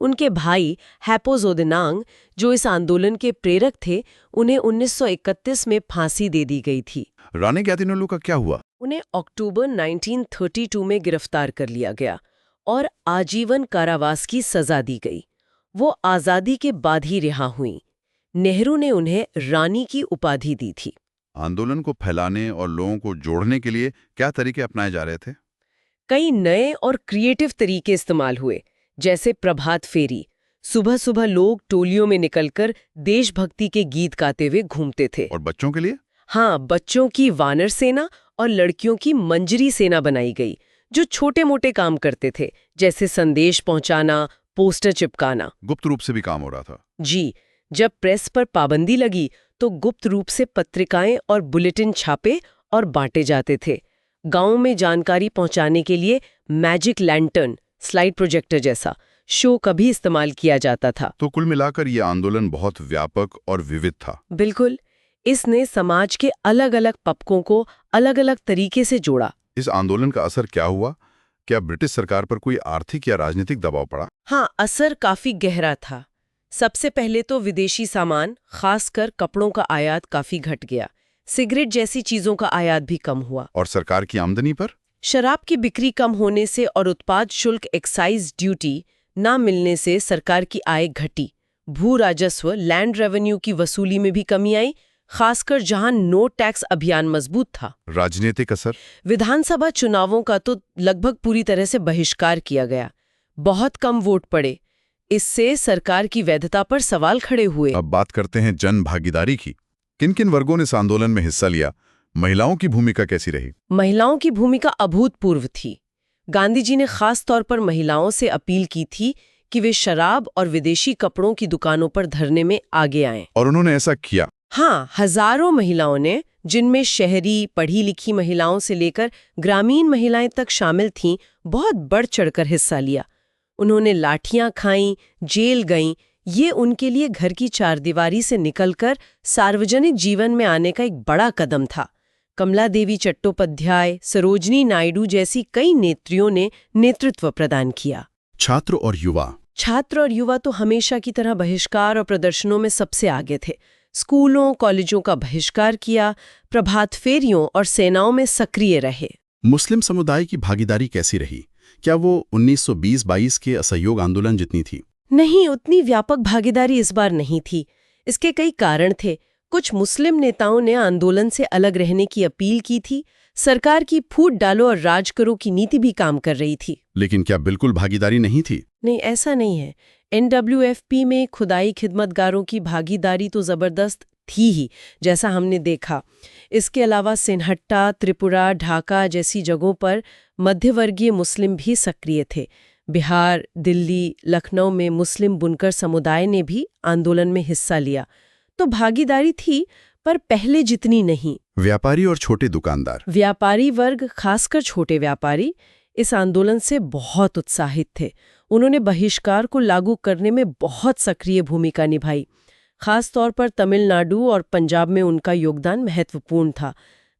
उनके भाई हैपो जोदेनांग, जो इस आंदोलन के प्रेरक थे, उन्हें 1931 में फांसी दे दी गई थी। रानी गैदिन्युलु का क्या हुआ? उन्हें अक्टूबर 1932 में गिरफ्तार कर लिया गया और आजीवन कारावास की सजा दी गई। वो आज़ादी के बाद ही रिहा हुई। नेहरू ने उन्हें रानी की उपाधि दी थी। आंदोलन को फैलाने और लोगों को जोड़ने के लिए क्या तरीके अपनाए जा रहे थे? कई नए और क्रिएटिव तरीके इस्तेमाल हुए, जैसे प्रभात फेरी। सुबह सुबह लोग टोलियों में निकलकर देशभक्ति के गीत गाते हुए घूमते थे। और बच्चों के लिए? हाँ, बच्चों की वानर सेना और लड़कियों की मंजरी सेना बनाई गई, जो छोटे मोटे काम करते थे, जैसे संदेश पहुंचाना, पोस्टर चिपकाना। गुप्त रूप से भी काम हो रहा था? जी, जब प्रेस पर पाबंदी लगी तो गुप्त रूप से पत्रिकाएं और बुलेटिन छापे और बांटे जाते थे। गांव में जानकारी पहुंचाने के लिए मैजिक लैंटर्न, स्लाइड प्रोजेक्टर जैसा शो का भी इस्तेमाल किया जाता था। तो कुल मिलाकर ये आंदोलन बहुत व्यापक और विविध था। बिल्कुल, इसने समाज के अलग अलग तबकों को अलग अलग तरीके से जोड़ा। इस आंदोलन का असर क्या हुआ? क्या ब्रिटिश सरकार पर कोई आर्थिक या राजनीतिक दबाव पड़ा? हाँ, असर काफी गहरा था। सबसे पहले तो विदेशी सामान, खासकर कपड़ों का आयात काफी घट गया। सिगरेट जैसी चीजों का आयात भी कम हुआ। और सरकार की आमदनी पर? शराब की बिक्री कम होने से और उत्पाद शुल्क एक्साइज ड्यूटी ना मिलने से सरकार की आय घटी। भू राजस्व, लैंड रेवेन्यू की वसूली में भी कमी आई, खासकर जहां नो टैक्स अभियान मजबूत था। राजनीतिक असर? विधानसभा चुनावों का तो लगभग पूरी तरह से बहिष्कार किया गया। बहुत कम वोट पड़े। इससे सरकार की वैधता पर सवाल खड़े हुए। अब बात करते हैं जन भागीदारी की। किन किन वर्गों ने इस आंदोलन में हिस्सा लिया? महिलाओं की भूमिका कैसी रही? महिलाओं की भूमिका अभूतपूर्व थी। गांधी जी ने खास तौर पर महिलाओं से अपील की थी कि वे शराब और विदेशी कपड़ों की दुकानों पर धरने में आगे आएं। और उन्होंने ऐसा किया? हाँ, हजारों महिलाओं ने, जिनमें शहरी पढ़ी लिखी महिलाओं से लेकर ग्रामीण महिलाएं तक शामिल थीं, बहुत बढ़ चढ़कर हिस्सा लिया। उन्होंने लाठियां खाईं, जेल गईं। ये उनके लिए घर की चारदीवारी से निकलकर सार्वजनिक जीवन में आने का एक बड़ा कदम था। कमला देवी चट्टोपाध्याय, सरोजनी नायडू जैसी कई नेत्रियों ने नेतृत्व प्रदान किया। छात्र और युवा? छात्र और युवा तो हमेशा की तरह बहिष्कार और प्रदर्शनों में सबसे आगे थे। स्कूलों, कॉलेजों का बहिष्कार किया, प्रभात फेरियों और सेनाओं में सक्रिय रहे। मुस्लिम समुदाय की भागीदारी कैसी रही? क्या वो 1920-22 के असहयोग आंदोलन जितनी थी? नहीं, उतनी व्यापक भागीदारी इस बार नहीं थी। इसके कई कारण थे। कुछ मुस्लिम नेताओं ने आंदोलन से अलग रहने की अपील की थी। सरकार की फूट डालो और राज करो की नीति भी काम कर रही थी। लेकिन क्या बिल्कुल भागीदारी नहीं थी? नहीं, ऐसा नहीं है। NWFP में खुदाई खिदमतगारों की भागीदारी तो जबरदस्त थी ही, जैसा हमने देखा। इसके अलावा सिनहट्टा, त्रिपुरा, ढाका जैसी जगहों पर मध्यवर्गीय मुस्लिम भी सक्रिय थे। बिहार, दिल्ली, लखनऊ में मुस्लिम बुनकर समुदाय ने भी आंदोलन में हिस्सा लिया। तो भागीदारी थी, पर पहले जितनी नहीं। व्यापारी और छोटे दुकानदार? व्यापारी वर्ग, खासकर छोटे व्यापारी, इस आंदोलन से बहुत उत्साहित थे। उन्होंने बहिष्कार को लागू करने में बहुत सक्रिय भूमिका निभाई। खास तौर पर तमिलनाडु और पंजाब में उनका योगदान महत्वपूर्ण था।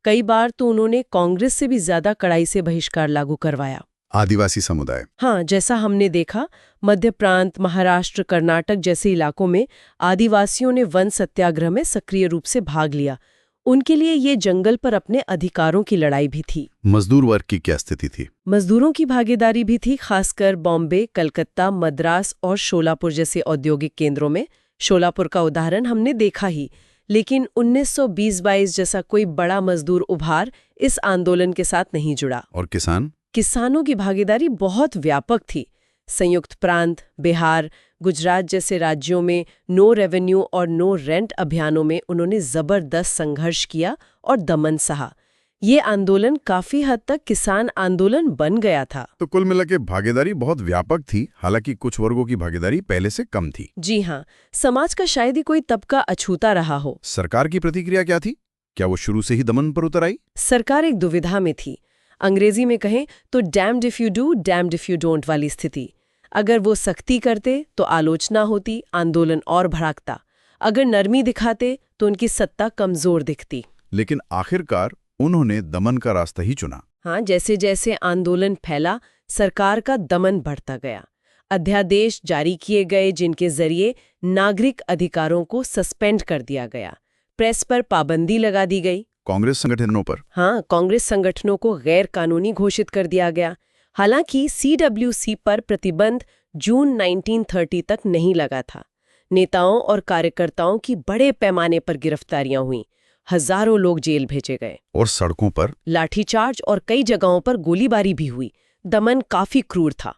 कई बार तो उन्होंने कांग्रेस से भी ज्यादा कड़ाई से बहिष्कार लागू करवाया। आदिवासी समुदाय? हाँ, जैसा हमने देखा, मध्य प्रांत, महाराष्ट्र, कर्नाटक जैसे इलाकों में आदिवासियों ने वन सत्याग्रह में सक्रिय रूप से भाग लिया। उनके लिए ये जंगल पर अपने अधिकारों की लड़ाई भी थी। मजदूर वर्ग की क्या स्थिति थी? मजदूरों की भागीदारी भी थी, खासकर बॉम्बे, कलकत्ता, मद्रास और शोलापुर जैसे औद्योगिक केंद्रों में। शोलापुर का उदाहरण हमने देखा ही। लेकिन 1920-22 जैसा कोई बड़ा मजदूर उभार इस आंदोलन के साथ नहीं जुड़ा। और किसान? किसानों की भागीदारी बहुत व्यापक थी। संयुक्त प्रांत, बिहार, गुजरात जैसे राज्यों में नो रेवेन्यू और नो रेंट अभियानों में उन्होंने जबरदस्त संघर्ष किया और दमन सहा। ये आंदोलन काफी हद तक किसान आंदोलन बन गया था। तो कुल मिलाकर भागीदारी बहुत व्यापक थी, हालांकि कुछ वर्गों की भागीदारी पहले से कम थी। जी हाँ, समाज का शायद ही कोई तबका अछूता रहा हो। सरकार की प्रतिक्रिया क्या थी? क्या वो शुरू से ही दमन पर उतर आई? सरकार एक दुविधा में थी। अंग्रेजी में कहें तो damned if you do, damned if you don't वाली स्थिति। अगर वो सख्ती करते तो आलोचना होती, आंदोलन और भड़कता। अगर नरमी दिखाते तो उनकी सत्ता कमजोर दिखती। लेकिन आखिरकार उन्होंने दमन का रास्ता ही चुना। हाँ, जैसे जैसे आंदोलन फैला, सरकार का दमन बढ़ता गया। अध्यादेश जारी किए गए जिनके जरिए नागरिक अधिकारों को सस्पेंड कर दिया गया। प्रेस पर पाबंदी लगा दी गई। कांग्रेस संगठनों पर? हाँ, कांग्रेस संगठनों को गैर कानूनी घोषित कर दिया गया। हालांकि CWC पर प्रतिबंध जून 1930 तक नहीं लगा था। नेताओं और कार्यकर्ताओं की बड़े पैमाने पर गिरफ्तारियां हुईं। हजारों लोग जेल भेजे गए। और सड़कों पर लाठीचार्ज और कई जगहों पर गोलीबारी भी हुई। दमन काफी क्रूर था।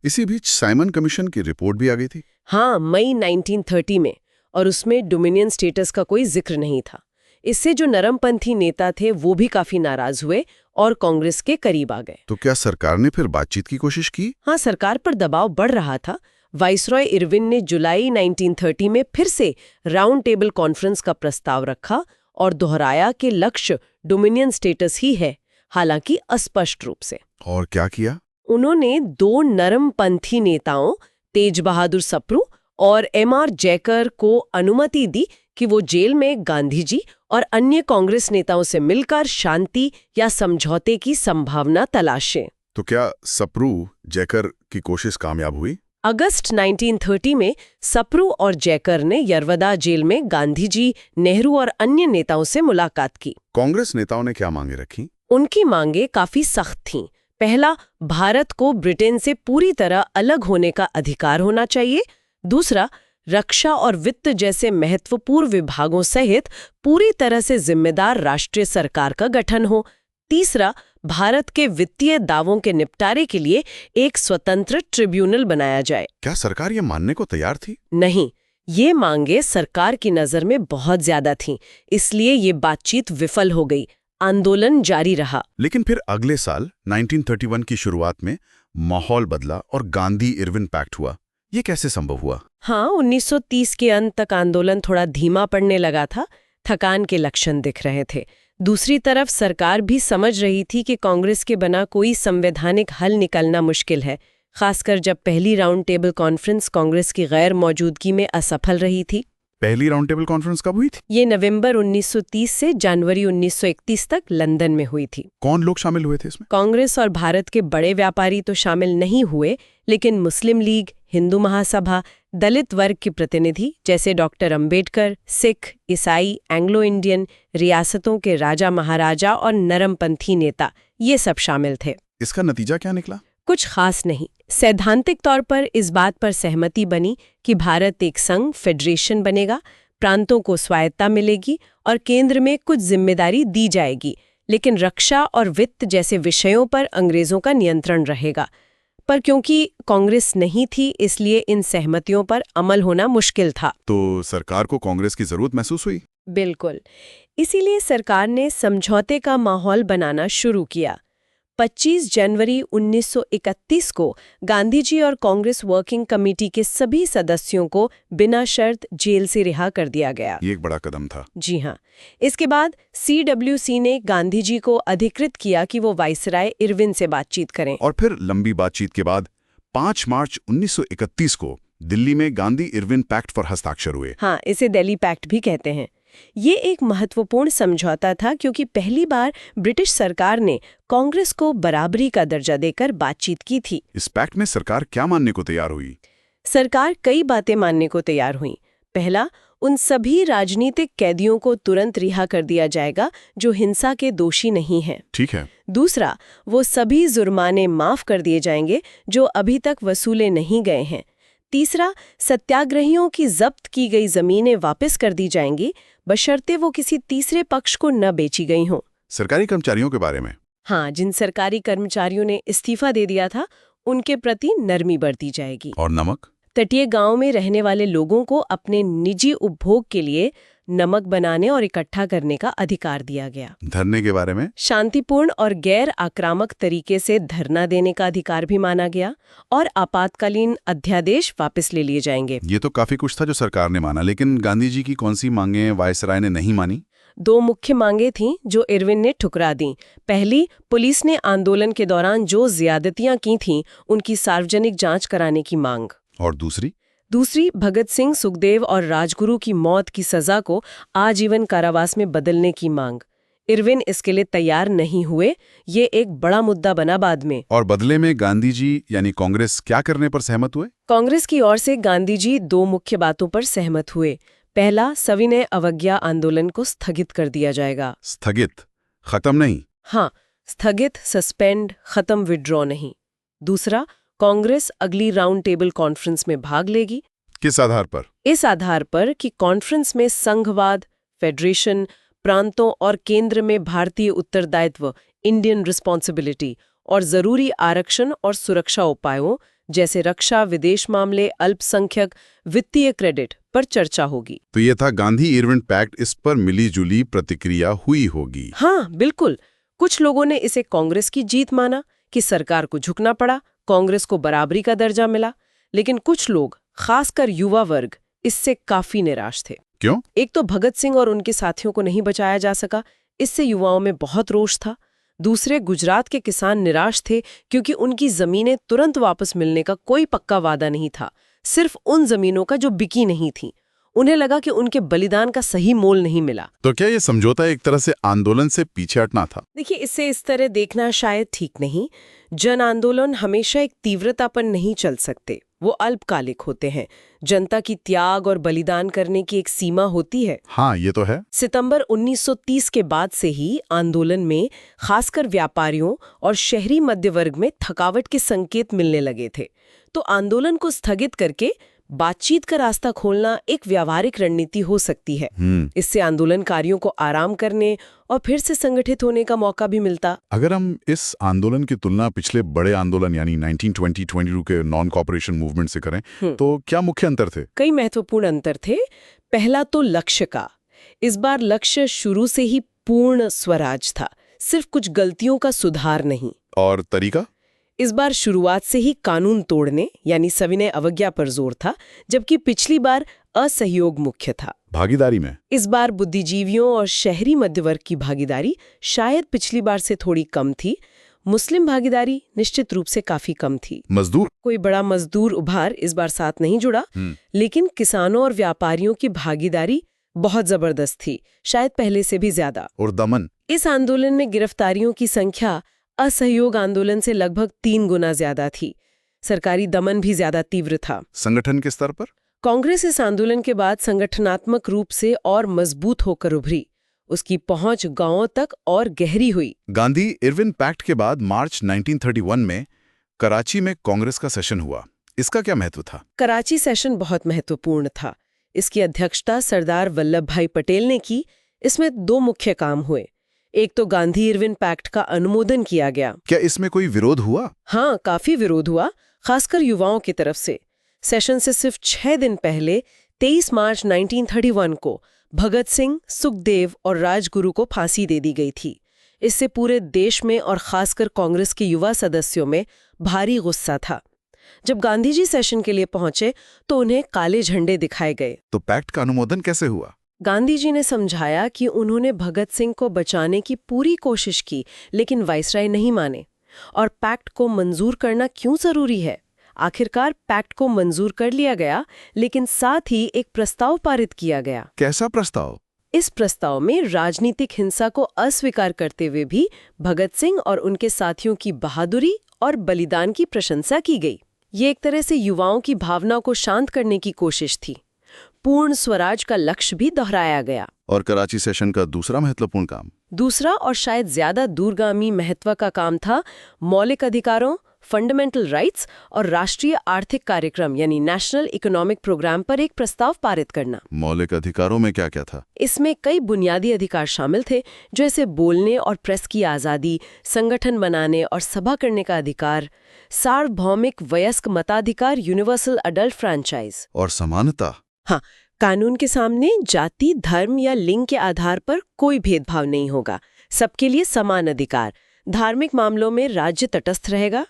इसी बीच साइमन कमीशन की रिपोर्ट भी आ गई थी। हाँ, मई 1930 में, और उसमें डोमिनियन स्टेटस का कोई जिक्र नहीं था। इससे जो नरमपंथी नेता थे वो भी काफी नाराज हुए और कांग्रेस के करीब आ गए। तो क्या सरकार ने फिर बातचीत की कोशिश की? हाँ, सरकार पर दबाव बढ़ रहा था। वाइसरॉय इरविन ने जुलाई 1930 में फिर से राउंड टेबल कॉन्फ्रेंस का प्रस्ताव रखा और दोहराया कि लक्ष्य डोमिनियन स्टेटस ही है, हालांकि अस्पष्ट रूप से। और क्या किया? उन्होंने 2 नरमपंथी नेताओं तेज बहादुर सप्रू और एमआर जयकर को अनुमति दी कि वो जेल में गांधी जी और अन्य कांग्रेस नेताओं से मिलकर शांति या समझौते की संभावना तलाशें। तो क्या सप्रू जयकर की कोशिश कामयाब हुई? अगस्त 1930 में सप्रू और जयकर ने यरवदा जेल में गांधी जी, नेहरू और अन्य नेताओं से मुलाकात की। कांग्रेस नेताओं ने क्या मांगे रखी? उनकी मांगे काफी सख्त थीं। पहला, भारत को ब्रिटेन से पूरी तरह अलग होने का अधिकार होना चाहिए। दूसरा, रक्षा और वित्त जैसे महत्वपूर्ण विभागों सहित पूरी तरह से जिम्मेदार राष्ट्रीय सरकार का गठन हो। तीसरा, भारत के वित्तीय दावों के निपटारे के लिए एक स्वतंत्र ट्रिब्यूनल बनाया जाए। क्या सरकार ये मानने को तैयार थी? नहीं, ये मांगे सरकार की नजर में बहुत ज्यादा थीं, इसलिए ये बातचीत विफल हो गई। आंदोलन जारी रहा। लेकिन फिर अगले साल 1931 की शुरुआत में माहौल बदला और गांधी-इरविन पैक्ट हुआ। ये कैसे संभव हुआ? हाँ, 1930 के अंत तक आंदोलन थोड़ा धीमा पड़ने लगा था, थकान के लक्षण दिख रहे थे। दूसरी तरफ सरकार भी समझ रही थी कि कांग्रेस के बिना कोई संवैधानिक हल निकलना मुश्किल है, खासकर जब पहली राउंड टेबल कॉन्फ्रेंस कांग्रेस की गैर मौजूदगी में असफल रही थी। पहली राउंड टेबल कॉन्फ्रेंस कब हुई थी? ये नवंबर 1930 से जनवरी 1931 तक लंदन में हुई थी। कौन लोग शामिल हुए थे इसमें? कांग्रेस और भारत के बड़े व्यापारी तो शामिल नहीं हुए, लेकिन मुस्लिम लीग, हिंदू महासभा, दलित वर्ग के प्रतिनिधि जैसे डॉक्टर अंबेडकर, सिख, ईसाई, एंग्लो इंडियन, रियासतों के राजा महाराजा और नरमपंथी नेता, ये सब शामिल थे। इसका नतीजा क्या निकला? कुछ खास नहीं। सैद्धांतिक तौर पर इस बात पर सहमति बनी कि भारत एक संघ फेडरेशन बनेगा, प्रांतों को स्वायत्ता मिलेगी और केंद्र में कुछ जिम्मेदारी दी जाएगी, लेकिन रक्षा और वित्त जैसे विषयों पर अंग्रेजों का नियंत्रण रहेगा। पर क्योंकि कांग्रेस नहीं थी, इसलिए इन सहमतियों पर अमल होना मुश्किल था। तो सरकार को कांग्रेस की जरूरत महसूस हुई? बिल्कुल। इसीलिए सरकार ने समझौते का माहौल बनाना शुरू किया। 25 जनवरी 1931 को गांधी जी और कांग्रेस वर्किंग कमेटी के सभी सदस्यों को बिना शर्त जेल से रिहा कर दिया गया। ये एक बड़ा कदम था। जी हाँ। इसके बाद CWC ने गांधी जी को अधिकृत किया कि वो वाइसराय इरविन से बातचीत करें। और फिर लंबी बातचीत के बाद 5 मार्च 1931 को दिल्ली में गांधी-इरविन पैक्ट पर हस्ताक्षर हुए। हाँ, इसे दिल्ली पैक्ट भी कहते हैं। ये एक महत्वपूर्ण समझौता था क्योंकि पहली बार ब्रिटिश सरकार ने कांग्रेस को बराबरी का दर्जा देकर बातचीत की थी। इस पैक्ट में सरकार क्या मानने को तैयार हुई? सरकार कई बातें मानने को तैयार हुई। पहला, उन सभी राजनीतिक कैदियों को तुरंत रिहा कर दिया जाएगा जो हिंसा के दोषी नहीं हैं। ठीक है। दूसरा, वो सभी जुर्माने माफ कर दिए जाएंगे जो अभी तक वसूले नहीं गए हैं। तीसरा, सत्याग्रहियों की जब्त की गई जमीनें वापस कर दी जाएंगी, बशर्ते वो किसी तीसरे पक्ष को न बेची गई हों। सरकारी कर्मचारियों के बारे में? हाँ, जिन सरकारी कर्मचारियों ने इस्तीफा दे दिया था, उनके प्रति नरमी बरती जाएगी। और नमक? तटीय गांव में रहने वाले लोगों को अपने निजी उपभोग के लिए नमक बनाने और इकट्ठा करने का अधिकार दिया गया। धरने के बारे में? शांतिपूर्ण और गैर आक्रामक तरीके से धरना देने का अधिकार भी माना गया और आपातकालीन अध्यादेश वापस ले लिए जाएंगे। ये तो काफी कुछ था जो सरकार ने माना, लेकिन गांधी जी की कौन सी मांगें वायसराय ने नहीं मानी? 2 मुख्य मांगें थीं जो इरविन ने ठुकरा दी। पहली, पुलिस ने आंदोलन के दौरान जो ज्यादतियां की थीं, उनकी सार्वजनिक जांच कराने की मांग। और दूसरी, भगत सिंह, सुखदेव और राजगुरु की मौत की सजा को आजीवन कारावास में बदलने की मांग। इरविन इसके लिए तैयार नहीं हुए। ये एक बड़ा मुद्दा बना बाद में। और बदले में गांधी जी यानी कांग्रेस क्या करने पर सहमत हुए? कांग्रेस की ओर से गांधी जी 2 मुख्य बातों पर सहमत हुए। पहला, सविनय अवज्ञा आंदोलन को स्थगित कर दिया जाएगा। स्थगित? खत्म नहीं? हाँ, स्थगित, सस्पेंड, खत्म, विड्रॉ नहीं। दूसरा, कांग्रेस अगली राउंड टेबल कॉन्फ्रेंस में भाग लेगी। किस आधार पर? इस आधार पर कि कॉन्फ्रेंस में संघवाद, फेडरेशन, प्रांतों और केंद्र में भारतीय उत्तरदायित्व, इंडियन रिस्पॉन्सिबिलिटी और जरूरी आरक्षण और सुरक्षा उपायों जैसे रक्षा, विदेश मामले, अल्पसंख्यक, वित्तीय क्रेडिट पर चर्चा होगी। तो ये था गांधी-इरविन पैक्ट। इस पर मिली-जुली प्रतिक्रिया हुई होगी। हाँ, बिल्कुल। कुछ लोगों ने इसे कांग्रेस की जीत माना कि सरकार को झुकना पड़ा, कांग्रेस को बराबरी का दर्जा मिला। लेकिन कुछ लोग, खासकर युवा वर्ग, इससे काफी निराश थे। क्यों? एक तो भगत सिंह और उनके साथियों को नहीं बचाया जा सका, इससे युवाओं में बहुत रोष था। दूसरे, गुजरात के किसान निराश थे क्योंकि उनकी जमीनें तुरंत वापस मिलने का कोई पक्का वादा नहीं था, सिर्फ उन जमीनों का जो बिकी नहीं थी। उन्हें लगा कि उनके बलिदान का सही मोल नहीं मिला। तो क्या ये समझौता एक तरह से आंदोलन से पीछे हटना था? देखिए, इसे इस तरह देखना शायद ठीक नहीं। जन आंदोलन हमेशा एक तीव्रता पर नहीं चल सकते, वो अल्पकालिक होते हैं। जनता की त्याग और बलिदान करने की एक सीमा होती है। हाँ, ये तो है। सितंबर 1930 के बाद से ही आंदोलन में खासकर व्यापारियों और शहरी मध्य वर्ग में थकावट के संकेत मिलने लगे थे। तो आंदोलन को स्थगित करके बातचीत का रास्ता खोलना एक व्यावहारिक रणनीति हो सकती है। इससे आंदोलनकारियों को आराम करने और फिर से संगठित होने का मौका भी मिलता। अगर हम इस आंदोलन की तुलना पिछले बड़े आंदोलन यानी 1920-22 के नॉन कॉपरेशन मूवमेंट से करें तो क्या मुख्य अंतर थे? कई महत्वपूर्ण अंतर थे। पहला तो लक्ष्य का। इस बार लक्ष्य शुरू से ही पूर्ण स्वराज था, सिर्फ कुछ गलतियों का सुधार नहीं। और तरीका? इस बार शुरुआत से ही कानून तोड़ने यानी सविनय अवज्ञा पर जोर था, जबकि पिछली बार असहयोग मुख्य था। भागीदारी में इस बार बुद्धिजीवियों और शहरी मध्यवर्ग की भागीदारी शायद पिछली बार से थोड़ी कम थी। मुस्लिम भागीदारी निश्चित रूप से काफी कम थी। मजदूर? कोई बड़ा मजदूर उभार इस बार साथ नहीं जुड़ा, लेकिन किसानों और व्यापारियों की भागीदारी बहुत जबरदस्त थी, शायद पहले से भी ज्यादा। और दमन? इस आंदोलन में गिरफ्तारियों की संख्या असहयोग आंदोलन से लगभग 3 गुना ज्यादा थी। सरकारी दमन भी ज्यादा तीव्र था। संगठन के स्तर पर? कांग्रेस इस आंदोलन के बाद संगठनात्मक रूप से और मजबूत होकर उभरी। उसकी पहुंच गांवों तक और गहरी हुई। गांधी इरविन पैक्ट के बाद मार्च 1931 में कराची में कांग्रेस का सेशन हुआ। इसका क्या महत्व था? कराची सेशन बहुत महत्वपूर्ण था। इसकी अध्यक्षता सरदार वल्लभ भाई पटेल ने की। इसमें 2 मुख्य काम हुए। एक तो गांधी इरविन पैक्ट का अनुमोदन किया गया। क्या इसमें कोई विरोध हुआ? हाँ, काफी विरोध हुआ, खासकर युवाओं की तरफ से। सेशन से सिर्फ 6 दिन पहले 23 मार्च 1931 को भगत सिंह, सुखदेव और राजगुरु को फांसी दे दी गई थी। इससे पूरे देश में और खासकर कांग्रेस के युवा सदस्यों में भारी गुस्सा था। जब गांधी जी सेशन के लिए पहुंचे तो उन्हें काले झंडे दिखाए गए। तो पैक्ट का अनुमोदन कैसे हुआ? गांधी जी ने समझाया कि उन्होंने भगत सिंह को बचाने की पूरी कोशिश की, लेकिन वाइसराय नहीं माने। और पैक्ट को मंजूर करना क्यों जरूरी है? आखिरकार पैक्ट को मंजूर कर लिया गया, लेकिन साथ ही एक प्रस्ताव पारित किया गया। कैसा प्रस्ताव? इस प्रस्ताव में राजनीतिक हिंसा को अस्वीकार करते हुए भी भगत सिंह और उनके साथियों की बहादुरी और बलिदान की प्रशंसा की गई। ये एक तरह से युवाओं की भावना को शांत करने की कोशिश थी। पूर्ण स्वराज का लक्ष्य भी दोहराया गया। और कराची सेशन का दूसरा महत्वपूर्ण काम? दूसरा और शायद ज्यादा दूरगामी महत्व का काम था मौलिक अधिकारों, फंडामेंटल राइट्स और राष्ट्रीय आर्थिक कार्यक्रम यानी नेशनल इकोनॉमिक प्रोग्राम पर एक प्रस्ताव पारित करना। मौलिक अधिकारों में क्या क्या था? इसमें कई बुनियादी अधिकार शामिल थे, जैसे बोलने और प्रेस की आज़ादी, संगठन बनाने और सभा करने का अधिकार, सार्वभौमिक वयस्क मताधिकार, यूनिवर्सल अडल्ट फ्रैंचाइज और समानता। हाँ, कानून के सामने जाति, धर्म या लिंग के आधार पर कोई भेदभाव नहीं होगा। सबके लिए समान अधिकार। धार्मिक मामलों में राज्य तटस्थ रहेगा।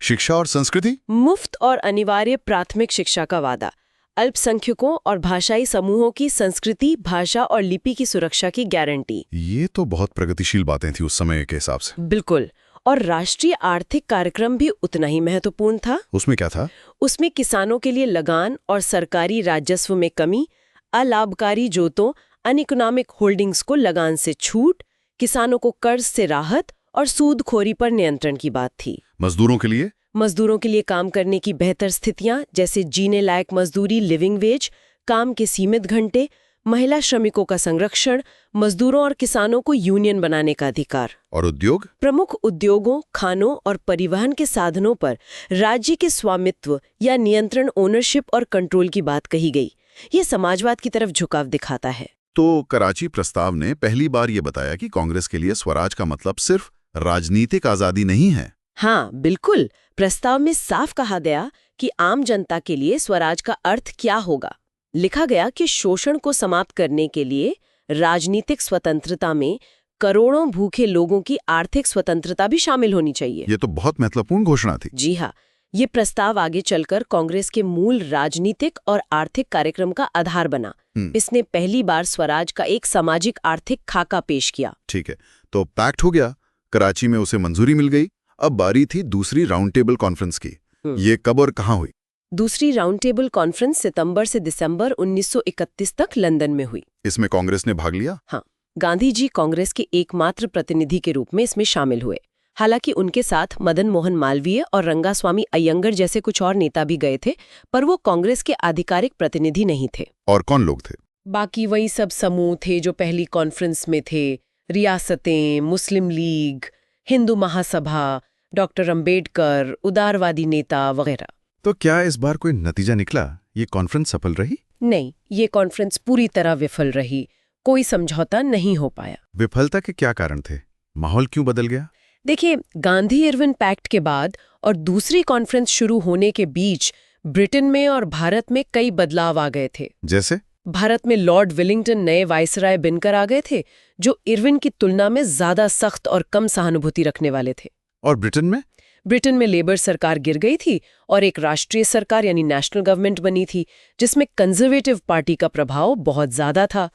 शिक्षा और संस्कृति? मुफ्त और अनिवार्य प्राथमिक शिक्षा का वादा। अल्पसंख्यकों और भाषाई समूहों की संस्कृति, भाषा और लिपि की सुरक्षा की गारंटी। ये तो बहुत प्रगतिशील बातें थी उस समय के हिसाब से। बिल्कुल। और राष्ट्रीय आर्थिक कार्यक्रम भी उतना ही महत्वपूर्ण था। उसमें क्या था? उसमें किसानों के लिए लगान और सरकारी राजस्व में कमी, अलाभकारी जोतों, अनइकोनॉमिक होल्डिंग्स को लगान से छूट, किसानों को कर्ज से राहत और सूदखोरी पर नियंत्रण की बात थी। मजदूरों के लिए? मजदूरों के लिए काम करने की बेहतर स्थितियां, जैसे जीने लायक मजदूरी, लिविंग वेज, काम के सीमित घंटे, महिला श्रमिकों का संरक्षण, मजदूरों और किसानों को यूनियन बनाने का अधिकार। और उद्योग? प्रमुख उद्योगों, खानों और परिवहन के साधनों पर राज्य के स्वामित्व या नियंत्रण, ओनरशिप और कंट्रोल की बात कही गई। ये समाजवाद की तरफ झुकाव दिखाता है। तो कराची प्रस्ताव ने पहली बार ये बताया कि कांग्रेस के लिए स्वराज का मतलब सिर्फ राजनीतिक आजादी नहीं है। हाँ, बिल्कुल। प्रस्ताव में साफ कहा गया कि आम जनता के लिए स्वराज का अर्थ क्या होगा। लिखा गया कि शोषण को समाप्त करने के लिए राजनीतिक स्वतंत्रता में करोड़ों भूखे लोगों की आर्थिक स्वतंत्रता भी शामिल होनी चाहिए। ये तो बहुत महत्वपूर्ण घोषणा थी। जी हाँ, ये प्रस्ताव आगे चलकर कांग्रेस के मूल राजनीतिक और आर्थिक कार्यक्रम का आधार बना। इसने पहली बार स्वराज का एक सामाजिक आर्थिक खाका पेश किया। ठीक है, तो पैक्ट हो गया, कराची में उसे मंजूरी मिल गई। अब बारी थी दूसरी राउंड टेबल कॉन्फ्रेंस की। ये कब और कहाँ हुई? दूसरी राउंड टेबल कॉन्फ्रेंस सितंबर से दिसंबर 1931 तक लंदन में हुई। इसमें कांग्रेस ने भाग लिया? हाँ, गांधी जी कांग्रेस के एकमात्र प्रतिनिधि के रूप में इसमें शामिल हुए। हालांकि उनके साथ मदन मोहन मालवीय और रंगास्वामी अयंगर जैसे कुछ और नेता भी गए थे, पर वो कांग्रेस के आधिकारिक प्रतिनिधि नहीं थे। और कौन लोग थे? बाकी वही सब समूह थे जो पहली कॉन्फ्रेंस में थे, रियासतें, मुस्लिम लीग, हिंदू महासभा, डॉक्टर अंबेडकर, उदारवादी नेता वगैरह। तो क्या इस बार कोई नतीजा निकला? ये कॉन्फ्रेंस सफल रही? नहीं, ये कॉन्फ्रेंस पूरी तरह विफल रही। कोई समझौता नहीं हो पाया। विफलता के क्या कारण थे? माहौल क्यों बदल गया? देखिए, गांधी इरविन पैक्ट के बाद और दूसरी कॉन्फ्रेंस शुरू होने के बीच ब्रिटेन में और भारत में कई बदलाव आ गए थे। जैसे? भारत में लॉर्ड विलिंगटन नए वायसराय बनकर आ गए थे, जो इरविन की तुलना में ज्यादा सख्त और कम सहानुभूति रखने वाले थे। और ब्रिटेन में? ब्रिटेन में लेबर सरकार गिर गई थी और एक राष्ट्रीय सरकार यानी नेशनल गवर्नमेंट बनी थी, जिसमें कंजर्वेटिव पार्टी का प्रभाव बहुत ज्यादा था।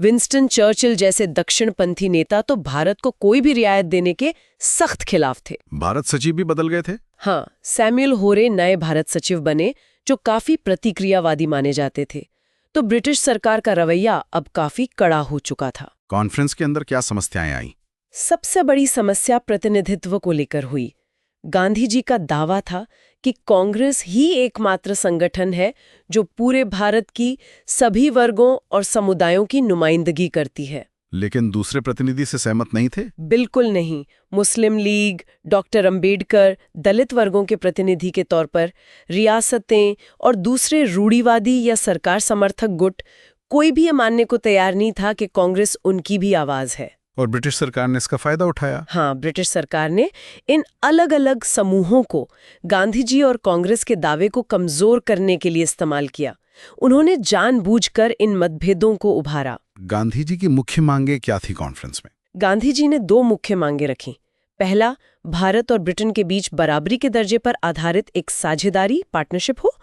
विंस्टन चर्चिल जैसे दक्षिणपंथी नेता तो भारत को कोई भी रियायत देने के सख्त खिलाफ थे। भारत सचिव भी बदल गए थे? हाँ, सैमुअल होरे नए भारत सचिव बने, जो काफी प्रतिक्रियावादी माने जाते थे। तो ब्रिटिश सरकार का रवैया अब काफी कड़ा हो चुका था। कॉन्फ्रेंस के अंदर क्या समस्याएं आई? सबसे बड़ी समस्या प्रतिनिधित्व को लेकर हुई। गांधी जी का दावा था कि कांग्रेस ही एकमात्र संगठन है जो पूरे भारत की सभी वर्गों और समुदायों की नुमाइंदगी करती है। लेकिन दूसरे प्रतिनिधि से सहमत नहीं थे? बिल्कुल नहीं। मुस्लिम लीग, डॉक्टर अंबेडकर, दलित वर्गों के प्रतिनिधि के तौर पर, रियासतें और दूसरे रूढ़िवादी या सरकार समर्थक गुट, कोई भी ये मानने को तैयार नहीं था कि कांग्रेस उनकी भी आवाज है। और ब्रिटिश सरकार ने इसका फायदा उठाया? हाँ, ब्रिटिश सरकार ने इन अलग अलग समूहों को गांधी जी और कांग्रेस के दावे को कमजोर करने के लिए इस्तेमाल किया। उन्होंने जानबूझकर इन मतभेदों को उभारा। गांधी जी की मुख्य मांगे क्या थी कॉन्फ्रेंस में? गांधी जी ने दो मुख्य मांगे रखी। पहला, भारत और ब्रिटेन के बीच बराबरी के दर्जे पर आधारित एक साझेदारी पार्टनरशिप हो।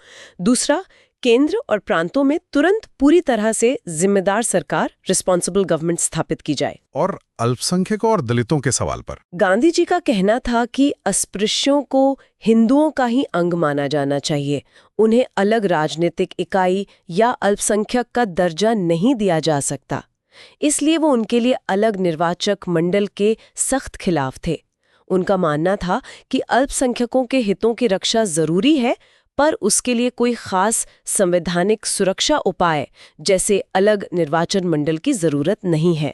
दूसरा, केंद्र और प्रांतों में तुरंत पूरी तरह से जिम्मेदार सरकार, रिस्पॉन्सिबल गवर्नमेंट स्थापित की जाए। और अल्पसंख्यकों और दलितों के सवाल पर गांधी जी का कहना था कि अस्पृश्यों को हिंदुओं का ही अंग माना जाना चाहिए, उन्हें अलग राजनीतिक इकाई या अल्पसंख्यक का दर्जा नहीं दिया जा सकता। इसलिए वो उनके लिए अलग निर्वाचक मंडल के सख्त खिलाफ थे। उनका मानना था कि अल्पसंख्यकों के हितों की रक्षा जरूरी है, पर उसके लिए कोई खास संवैधानिक सुरक्षा उपाय जैसे अलग निर्वाचन मंडल की जरूरत नहीं है।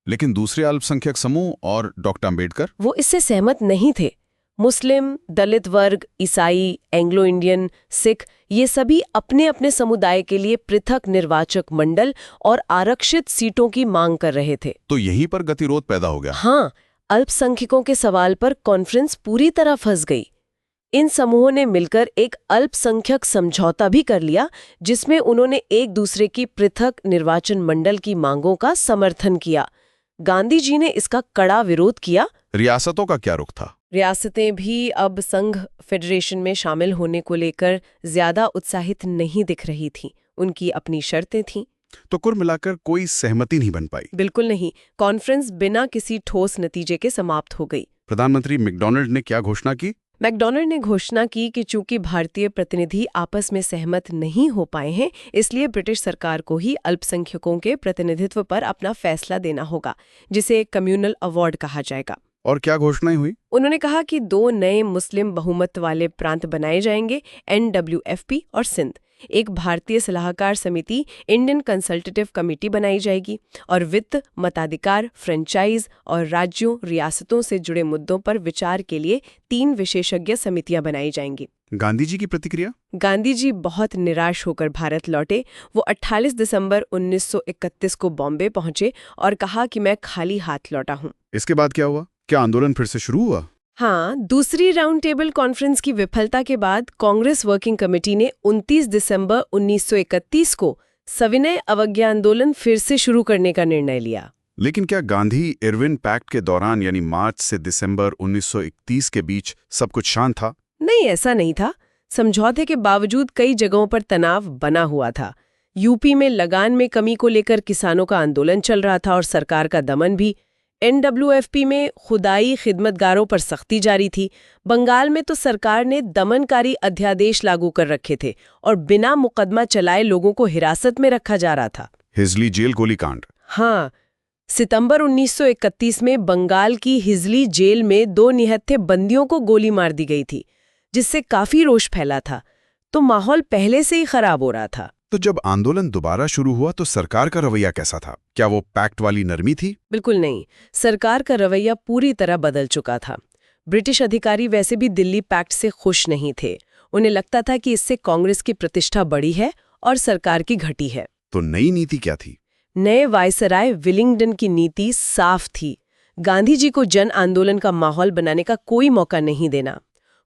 लेकिन दूसरे अल्पसंख्यक समूह और डॉक्टर अंबेडकर वो इससे सहमत नहीं थे। मुस्लिम, दलित वर्ग, ईसाई, एंग्लो इंडियन, सिख, ये सभी अपने अपने समुदाय के लिए पृथक निर्वाचक मंडल और आरक्षित सीटों की मांग कर रहे थे। तो यहीं पर गतिरोध पैदा हो गया। हाँ, अल्पसंख्यकों के सवाल पर कॉन्फ्रेंस पूरी तरह फंस गई। इन समूहों ने मिलकर एक अल्पसंख्यक समझौता भी कर लिया, जिसमें उन्होंने एक दूसरे की पृथक निर्वाचन मंडल की मांगों का समर्थन किया। गांधी जी ने इसका कड़ा विरोध किया। रियासतों का क्या रुख था? रियासतें भी अब संघ फेडरेशन में शामिल होने को लेकर ज्यादा उत्साहित नहीं दिख रही थीं। उनकी अपनी शर्तें थीं। तो कुल मिलाकर कोई सहमति नहीं बन पाई। बिल्कुल नहीं। कॉन्फ्रेंस बिना किसी ठोस नतीजे के समाप्त हो गई। प्रधानमंत्री मैकडॉनल्ड ने क्या घोषणा की? मैकडॉनल्ड ने घोषणा की कि चूंकि भारतीय प्रतिनिधि आपस में सहमत नहीं हो पाए हैं, इसलिए ब्रिटिश सरकार को ही अल्पसंख्यकों के प्रतिनिधित्व पर अपना फैसला देना होगा, जिसे कम्युनल अवार्ड कहा जाएगा। और क्या घोषणाएं हुई? उन्होंने कहा कि 2 नए मुस्लिम बहुमत वाले प्रांत बनाए जाएंगे, NWFP और सिंध। एक भारतीय सलाहकार समिति, इंडियन कंसल्टेटिव कमेटी बनाई जाएगी और वित्त, मताधिकार, फ्रेंचाइज और राज्यों, रियासतों से जुड़े मुद्दों पर विचार के लिए 3 विशेषज्ञ समितियां बनाई जाएंगी। गांधी जी की प्रतिक्रिया? गांधी जी बहुत निराश होकर भारत लौटे। वो 28 दिसंबर 1931 को बॉम्बे पहुंचे और कहा कि मैं खाली हाथ लौटा हूं। इसके बाद क्या हुआ? क्या आंदोलन फिर से शुरू हुआ? हाँ, दूसरी राउंड टेबल कॉन्फ्रेंस की विफलता के बाद कांग्रेस वर्किंग कमेटी ने 29 दिसंबर 1931 को सविनय अवज्ञा आंदोलन फिर से शुरू करने का निर्णय लिया। लेकिन क्या गांधी इरविन पैक्ट के दौरान यानी मार्च से दिसंबर 1931 के बीच सब कुछ शांत था? नहीं, ऐसा नहीं था। समझौते के बावजूद कई जगहों पर तनाव बना हुआ था। यूपी में लगान में कमी को लेकर किसानों का आंदोलन चल रहा था और सरकार का दमन भी। एनडब्ल्यूएफपी में खुदाई खिदमतगारों पर सख्ती जारी थी। बंगाल में तो सरकार ने दमनकारी अध्यादेश लागू कर रखे थे और बिना मुकदमा चलाए लोगों को हिरासत में रखा जा रहा था। हिजली जेल गोलीकांड। हाँ, सितंबर 1931 में बंगाल की हिजली जेल में 2 निहत्थे बंदियों को गोली मार दी गई थी, जिससे काफी रोष फैला था। तो माहौल पहले से ही खराब हो रहा था। तो जब आंदोलन दोबारा शुरू हुआ तो सरकार का रवैया कैसा था? क्या वो पैक्ट वाली नरमी थी? बिल्कुल नहीं। सरकार का रवैया पूरी तरह बदल चुका था। ब्रिटिश अधिकारी वैसे भी दिल्ली पैक्ट से खुश नहीं थे। उन्हें लगता था कि इससे कांग्रेस की प्रतिष्ठा बढ़ी है और सरकार की घटी है। तो नई नीति क्या थी? नए वायसराय विलिंगडन की नीति साफ थी। गांधी जी को जन आंदोलन का माहौल बनाने का कोई मौका नहीं देना।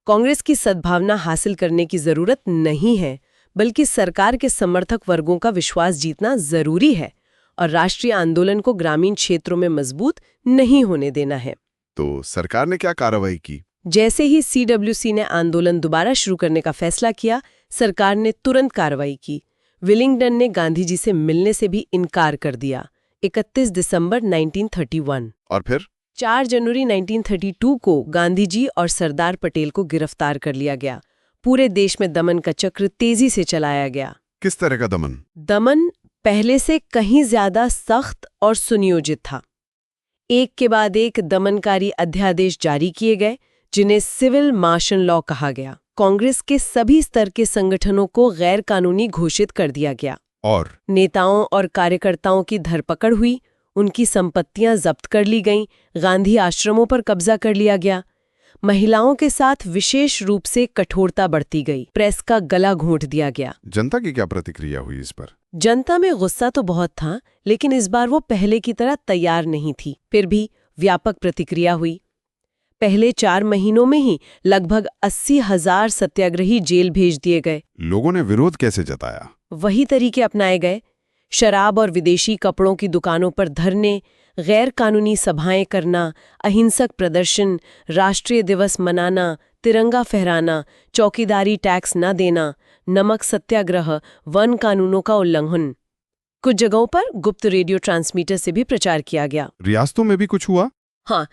कांग्रेस की सद्भावना हासिल करने की जरूरत नहीं है, बल्कि सरकार के समर्थक वर्गों का विश्वास जीतना जरूरी है और राष्ट्रीय आंदोलन को ग्रामीण क्षेत्रों में मजबूत नहीं होने देना है। तो सरकार ने क्या कार्रवाई की? जैसे ही CWC ने आंदोलन दोबारा शुरू करने का फैसला किया, सरकार ने तुरंत कार्रवाई की। विलिंगडन ने गांधी जी से मिलने से भी इनकार कर दिया। 31 दिसंबर 1931 और फिर 4 जनवरी 1932 को गांधी जी और सरदार पटेल को गिरफ्तार कर लिया गया। पूरे देश में दमन का चक्र तेजी से चलाया गया। किस तरह का दमन? दमन पहले से कहीं ज्यादा सख्त और सुनियोजित था। एक के बाद एक दमनकारी अध्यादेश जारी किए गए, जिन्हें सिविल मार्शल लॉ कहा गया। कांग्रेस के सभी स्तर के संगठनों को गैर कानूनी घोषित कर दिया गया और नेताओं और कार्यकर्ताओं की धरपकड़ हुई, उनकी संपत्तियां जब्त कर ली गईं, गांधी आश्रमों पर कब्जा कर लिया गया। महिलाओं के साथ विशेष रूप से कठोरता बढ़ती गई, प्रेस का गला घोंट दिया गया। जनता की क्या प्रतिक्रिया हुई इस पर? जनता में गुस्सा तो बहुत था, लेकिन इस बार वो पहले की तरह तैयार नहीं थी। फिर भी व्यापक प्रतिक्रिया हुई। पहले 4 महीनों में ही लगभग 80,000 सत्याग्रही जेल भेज दिए गए। लोगों ने विरोध कैसे जताया? वही तरीके अपनाए गए। शराब और विदेशी कपड़ों की दुकानों पर धरने, गैर कानूनी सभाएं करना, अहिंसक प्रदर्शन, राष्ट्रीय दिवस मनाना, तिरंगा फहराना, चौकीदारी टैक्स न देना, नमक सत्याग्रह, वन कानूनों का उल्लंघन। कुछ जगहों पर गुप्त रेडियो ट्रांसमीटर से भी प्रचार किया गया। रियासतों में भी कुछ हुआ? हाँ,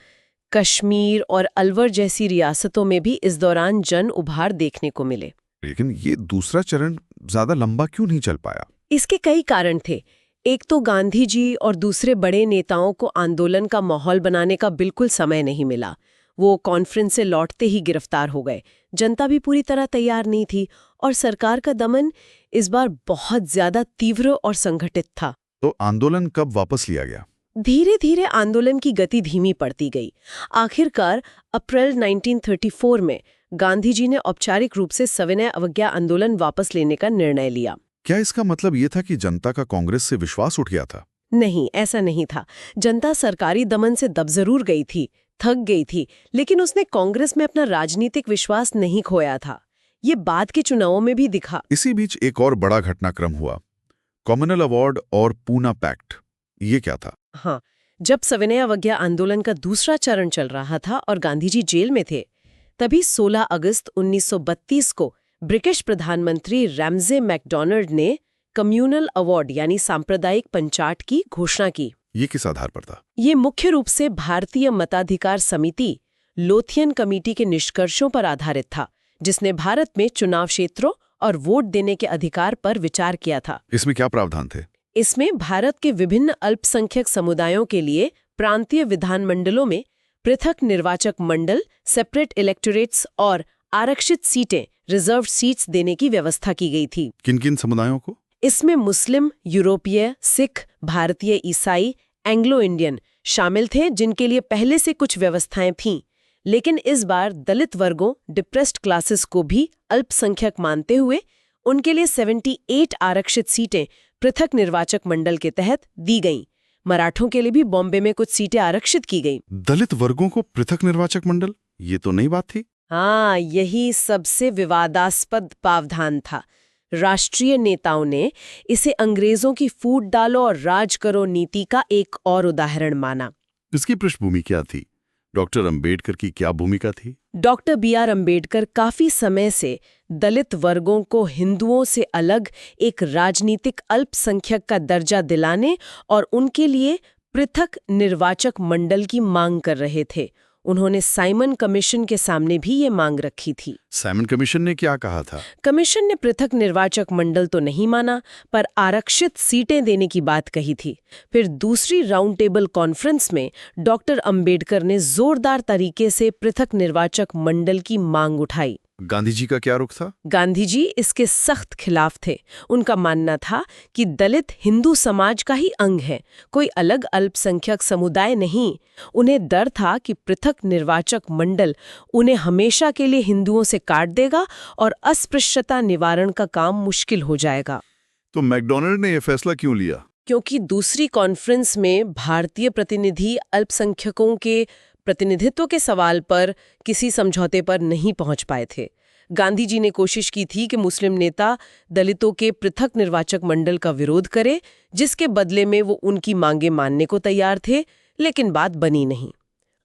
कश्मीर और अलवर जैसी रियासतों में भी इस दौरान जन उभार देखने को मिले। लेकिन ये दूसरा चरण ज्यादा लंबा क्यों नहीं चल पाया? इसके कई कारण थे। एक तो गांधी जी और दूसरे बड़े नेताओं को आंदोलन का माहौल बनाने का बिल्कुल समय नहीं मिला। वो कॉन्फ्रेंस से लौटते ही गिरफ्तार हो गए। जनता भी पूरी तरह तैयार नहीं थी और सरकार का दमन इस बार बहुत ज्यादा तीव्र और संगठित था। तो आंदोलन कब वापस लिया गया? धीरे धीरे आंदोलन की गति धीमी पड़ती गई। आखिरकार अप्रैल 1934 में गांधी जी ने औपचारिक रूप से सविनय अवज्ञा आंदोलन वापस लेने का निर्णय लिया। क्या इसका मतलब ये था कि जनता का कांग्रेस से विश्वास उठ गया था? नहीं, ऐसा नहीं था। जनता सरकारी दमन से दब जरूर गई थी, थक गई थी, लेकिन उसने कांग्रेस में अपना राजनीतिक विश्वास नहीं खोया था। ये बाद के चुनावों में भी दिखा। इसी बीच एक और बड़ा घटनाक्रम हुआ, कॉमनल अवार्ड और पूना पैक्ट। ये क्या था? हाँ, जब सविनय अवज्ञा आंदोलन का दूसरा चरण चल रहा था और गांधी जी जेल में थे, तभी 16 अगस्त 1932 को ब्रिटिश प्रधानमंत्री रैमजे मैकडॉनल्ड ने कम्युनल अवार्ड यानी सांप्रदायिक पंचाट की घोषणा की। ये किस आधार पर था? ये मुख्य रूप से भारतीय मताधिकार समिति लोथियन कमेटी के निष्कर्षों पर आधारित था, जिसने भारत में चुनाव क्षेत्रों और वोट देने के अधिकार पर विचार किया था। इसमें क्या प्रावधान थे? इसमें भारत के विभिन्न अल्पसंख्यक समुदायों के लिए प्रांतीय विधानमंडलों में पृथक निर्वाचक मंडल, सेपरेट इलेक्टोरेट्स और आरक्षित सीटें, रिजर्व सीट्स देने की व्यवस्था की गई थी। किन-किन समुदायों को? इसमें मुस्लिम, यूरोपीय, सिख, भारतीय ईसाई, एंग्लो इंडियन शामिल थे, जिनके लिए पहले से कुछ व्यवस्थाएं थीं। लेकिन इस बार दलित वर्गों, डिप्रेस्ड क्लासेस को भी अल्पसंख्यक मानते हुए उनके लिए 78 आरक्षित सीटें पृथक निर्वाचक मंडल के तहत दी गईं। मराठों के लिए भी बॉम्बे में कुछ सीटें आरक्षित की गईं। दलित वर्गों को पृथक निर्वाचक मंडल, ये तो नई बात थी। हाँ, यही सबसे विवादास्पद प्रावधान था। राष्ट्रीय नेताओं ने इसे अंग्रेजों की फूट डालो और राज करो नीति का एक और उदाहरण माना। इसकी पृष्ठभूमि क्या थी? डॉक्टर अंबेडकर की क्या भूमिका थी? Doctor B.R. अंबेडकर काफी समय से दलित वर्गों को हिंदुओं से अलग एक राजनीतिक अल्पसंख्यक का दर्जा दिलाने और उनके लिए पृथक निर्वाचक मंडल की मांग कर रहे थे। उन्होंने साइमन कमीशन के सामने भी ये मांग रखी थी। साइमन कमीशन ने क्या कहा था? कमीशन ने पृथक निर्वाचक मंडल तो नहीं माना, पर आरक्षित सीटें देने की बात कही थी। फिर दूसरी राउंड टेबल कॉन्फ्रेंस में डॉक्टर अंबेडकर ने जोरदार तरीके से पृथक निर्वाचक मंडल की मांग उठाई। गांधी जी का क्या रुख था? गांधी जी इसके सख्त खिलाफ थे। उनका मानना था कि दलित हिंदू समाज का ही अंग है, कोई अलग अल्पसंख्यक समुदाय नहीं। उन्हें डर था कि पृथक निर्वाचक मंडल उन्हें हमेशा के लिए हिंदुओं से काट देगा और अस्पृश्यता निवारण का काम मुश्किल हो जाएगा। तो मैकडॉनल्ड ने यह फैसला क्यों लिया? क्योंकि दूसरी कॉन्फ्रेंस में भारतीय प्रतिनिधि अल्पसंख्यकों के प्रतिनिधित्व के सवाल पर किसी समझौते पर नहीं पहुंच पाए थे। गांधी जी ने कोशिश की थी कि मुस्लिम नेता दलितों के पृथक निर्वाचक मंडल का विरोध करे, जिसके बदले में वो उनकी मांगे मानने को तैयार थे, लेकिन बात बनी नहीं।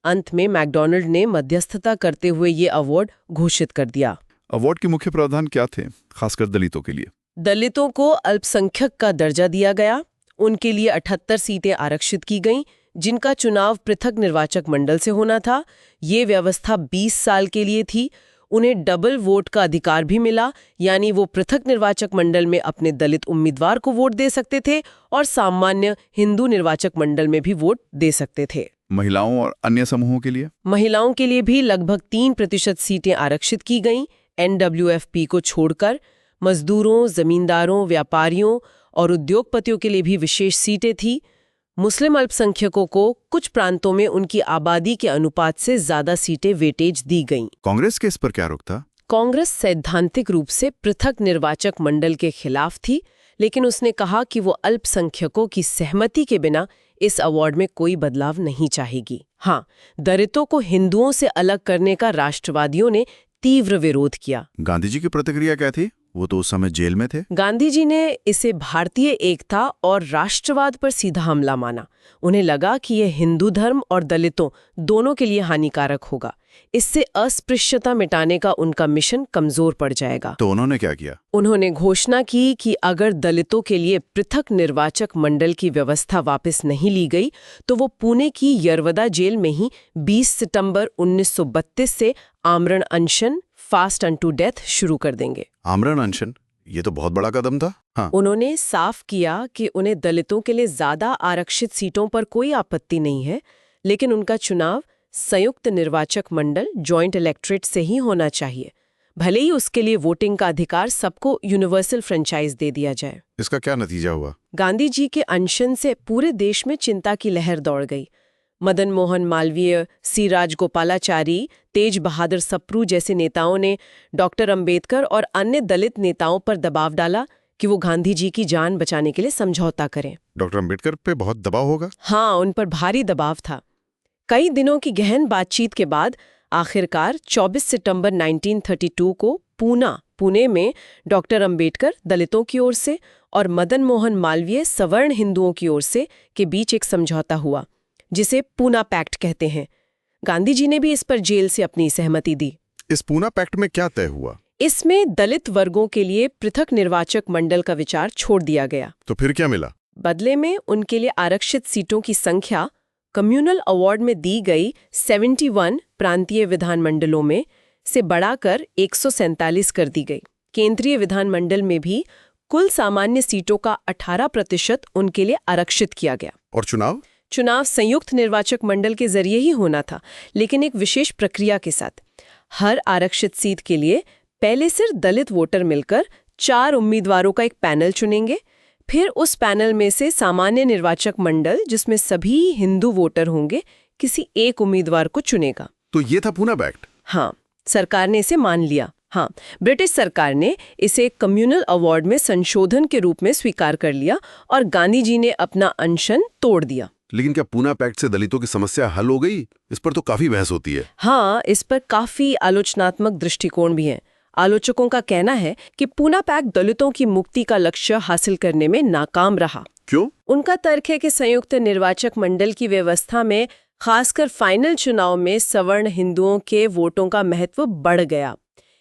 अंत में मैकडॉनल्ड ने मध्यस्थता करते हुए ये अवार्ड घोषित कर दिया। अवार्ड के मुख्य प्रावधान क्या थे, खासकर दलितों के लिए? दलितों को अल्पसंख्यक का दर्जा दिया गया। उनके लिए 78 सीटें आरक्षित की गईं, जिनका चुनाव पृथक निर्वाचक मंडल से होना था। ये व्यवस्था 20 साल के लिए थी। उन्हें डबल वोट का अधिकार भी मिला, यानी वो पृथक निर्वाचक मंडल में अपने दलित उम्मीदवार को वोट दे सकते थे और सामान्य हिंदू निर्वाचक मंडल में भी वोट दे सकते थे। महिलाओं और अन्य समूहों के लिए? महिलाओं के लिए भी लगभग 3% सीटें आरक्षित की गईं। NWFP को छोड़कर मजदूरों, जमींदारों, व्यापारियों और उद्योगपतियों के लिए भी विशेष सीटें थी। मुस्लिम अल्पसंख्यकों को कुछ प्रांतों में उनकी आबादी के अनुपात से ज्यादा सीटें वेटेज दी गईं। कांग्रेस के इस पर क्या रुख था? कांग्रेस सैद्धांतिक रूप से पृथक निर्वाचक मंडल के खिलाफ थी, लेकिन उसने कहा कि वो अल्पसंख्यकों की सहमति के बिना इस अवार्ड में कोई बदलाव नहीं चाहेगी। हाँ, दलितों को हिंदुओं से अलग करने का राष्ट्रवादियों ने तीव्र विरोध किया। गांधी जी की प्रतिक्रिया क्या थी? वो तो उस समय जेल में थे। गांधी जी ने इसे भारतीय एकता और राष्ट्रवाद पर सीधा हमला माना। उन्हें लगा कि यह हिंदू धर्म और दलितों दोनों के लिए हानिकारक होगा। इससे अस्पृश्यता मिटाने का उनका मिशन कमजोर पड़ जाएगा। तो उन्होंने क्या किया? उन्होंने घोषणा की कि अगर दलितों के लिए पृथक निर्वाचक मंडल की व्यवस्था वापस नहीं ली गई, तो वो पुणे की यरवदा जेल में ही 20 सितंबर 1932 से आमरण अनशन, फास्ट अनटू डेथ शुरू कर देंगे। आमरण अनशन, ये तो बहुत बड़ा कदम था। हाँ। उन्होंने साफ किया कि उन्हें दलितों के लिए ज्यादा आरक्षित सीटों पर कोई आपत्ति नहीं है, लेकिन उनका चुनाव संयुक्त निर्वाचक मंडल, जॉइंट इलेक्टोरेट से ही होना चाहिए, भले ही उसके लिए वोटिंग का अधिकार सबको यूनिवर्सल फ्रेंचाइज दे दिया जाए। इसका क्या नतीजा हुआ? गांधी जी के अनशन से पूरे देश में चिंता की लहर दौड़ गई। मदन मोहन मालवीय, सी राजगोपालाचारी, तेज बहादुर सप्रू जैसे नेताओं ने डॉक्टर अंबेडकर और अन्य दलित नेताओं पर दबाव डाला कि वो गांधी जी की जान बचाने के लिए समझौता करें। डॉक्टर अंबेडकर पे बहुत दबाव होगा? हाँ, उन पर भारी दबाव था। कई दिनों की गहन बातचीत के बाद आखिरकार 24 सितंबर 1932 को पुणे में डॉक्टर अंबेडकर दलितों की ओर से और मदन मोहन मालवीय सवर्ण हिंदुओं की ओर से के बीच एक समझौता हुआ, जिसे पूना पैक्ट कहते हैं। गांधी जी ने भी इस पर जेल से अपनी सहमति दी। इस पूना पैक्ट में क्या तय हुआ? इसमें दलित वर्गों के लिए पृथक निर्वाचक मंडल का विचार छोड़ दिया गया। तो फिर क्या मिला? बदले में उनके लिए आरक्षित सीटों की संख्या कम्युनल अवार्ड में दी गई 71 प्रांतीय विधानमंडलों में से बढ़ाकर 147 कर दी गई। केंद्रीय विधानमंडल में भी कुल सामान्य सीटों का 18% उनके लिए आरक्षित किया गया। और चुनाव संयुक्त निर्वाचक मंडल के जरिए ही होना था, लेकिन एक विशेष प्रक्रिया के साथ। हर आरक्षित सीट के लिए पहले सिर्फ दलित वोटर मिलकर 4 उम्मीदवारों का एक पैनल चुनेंगे। फिर उस पैनल में से सामान्य निर्वाचक मंडल, जिसमें सभी हिंदू वोटर होंगे, किसी एक उम्मीदवार को चुनेगा। तो ये था पूना पैक्ट? हाँ, सरकार ने इसे मान लिया। हाँ, ब्रिटिश सरकार ने इसे कम्युनल अवार्ड में संशोधन के रूप में स्वीकार कर लिया और गांधी जी ने अपना अनशन तोड़ दिया। लेकिन क्या पूना पैक्ट से दलितों की समस्या हल हो गई? इस पर तो काफी बहस होती है। हाँ, इस पर काफी आलोचनात्मक दृष्टिकोण भी हैं। आलोचकों का कहना है कि पूना पैक्ट दलितों की मुक्ति का लक्ष्य हासिल करने में नाकाम रहा। क्यों? उनका तर्क है कि संयुक्त निर्वाचक मंडल की व्यवस्था में खासकर फाइनल चुनाव में सवर्ण हिंदुओं के वोटों का महत्व बढ़ गया।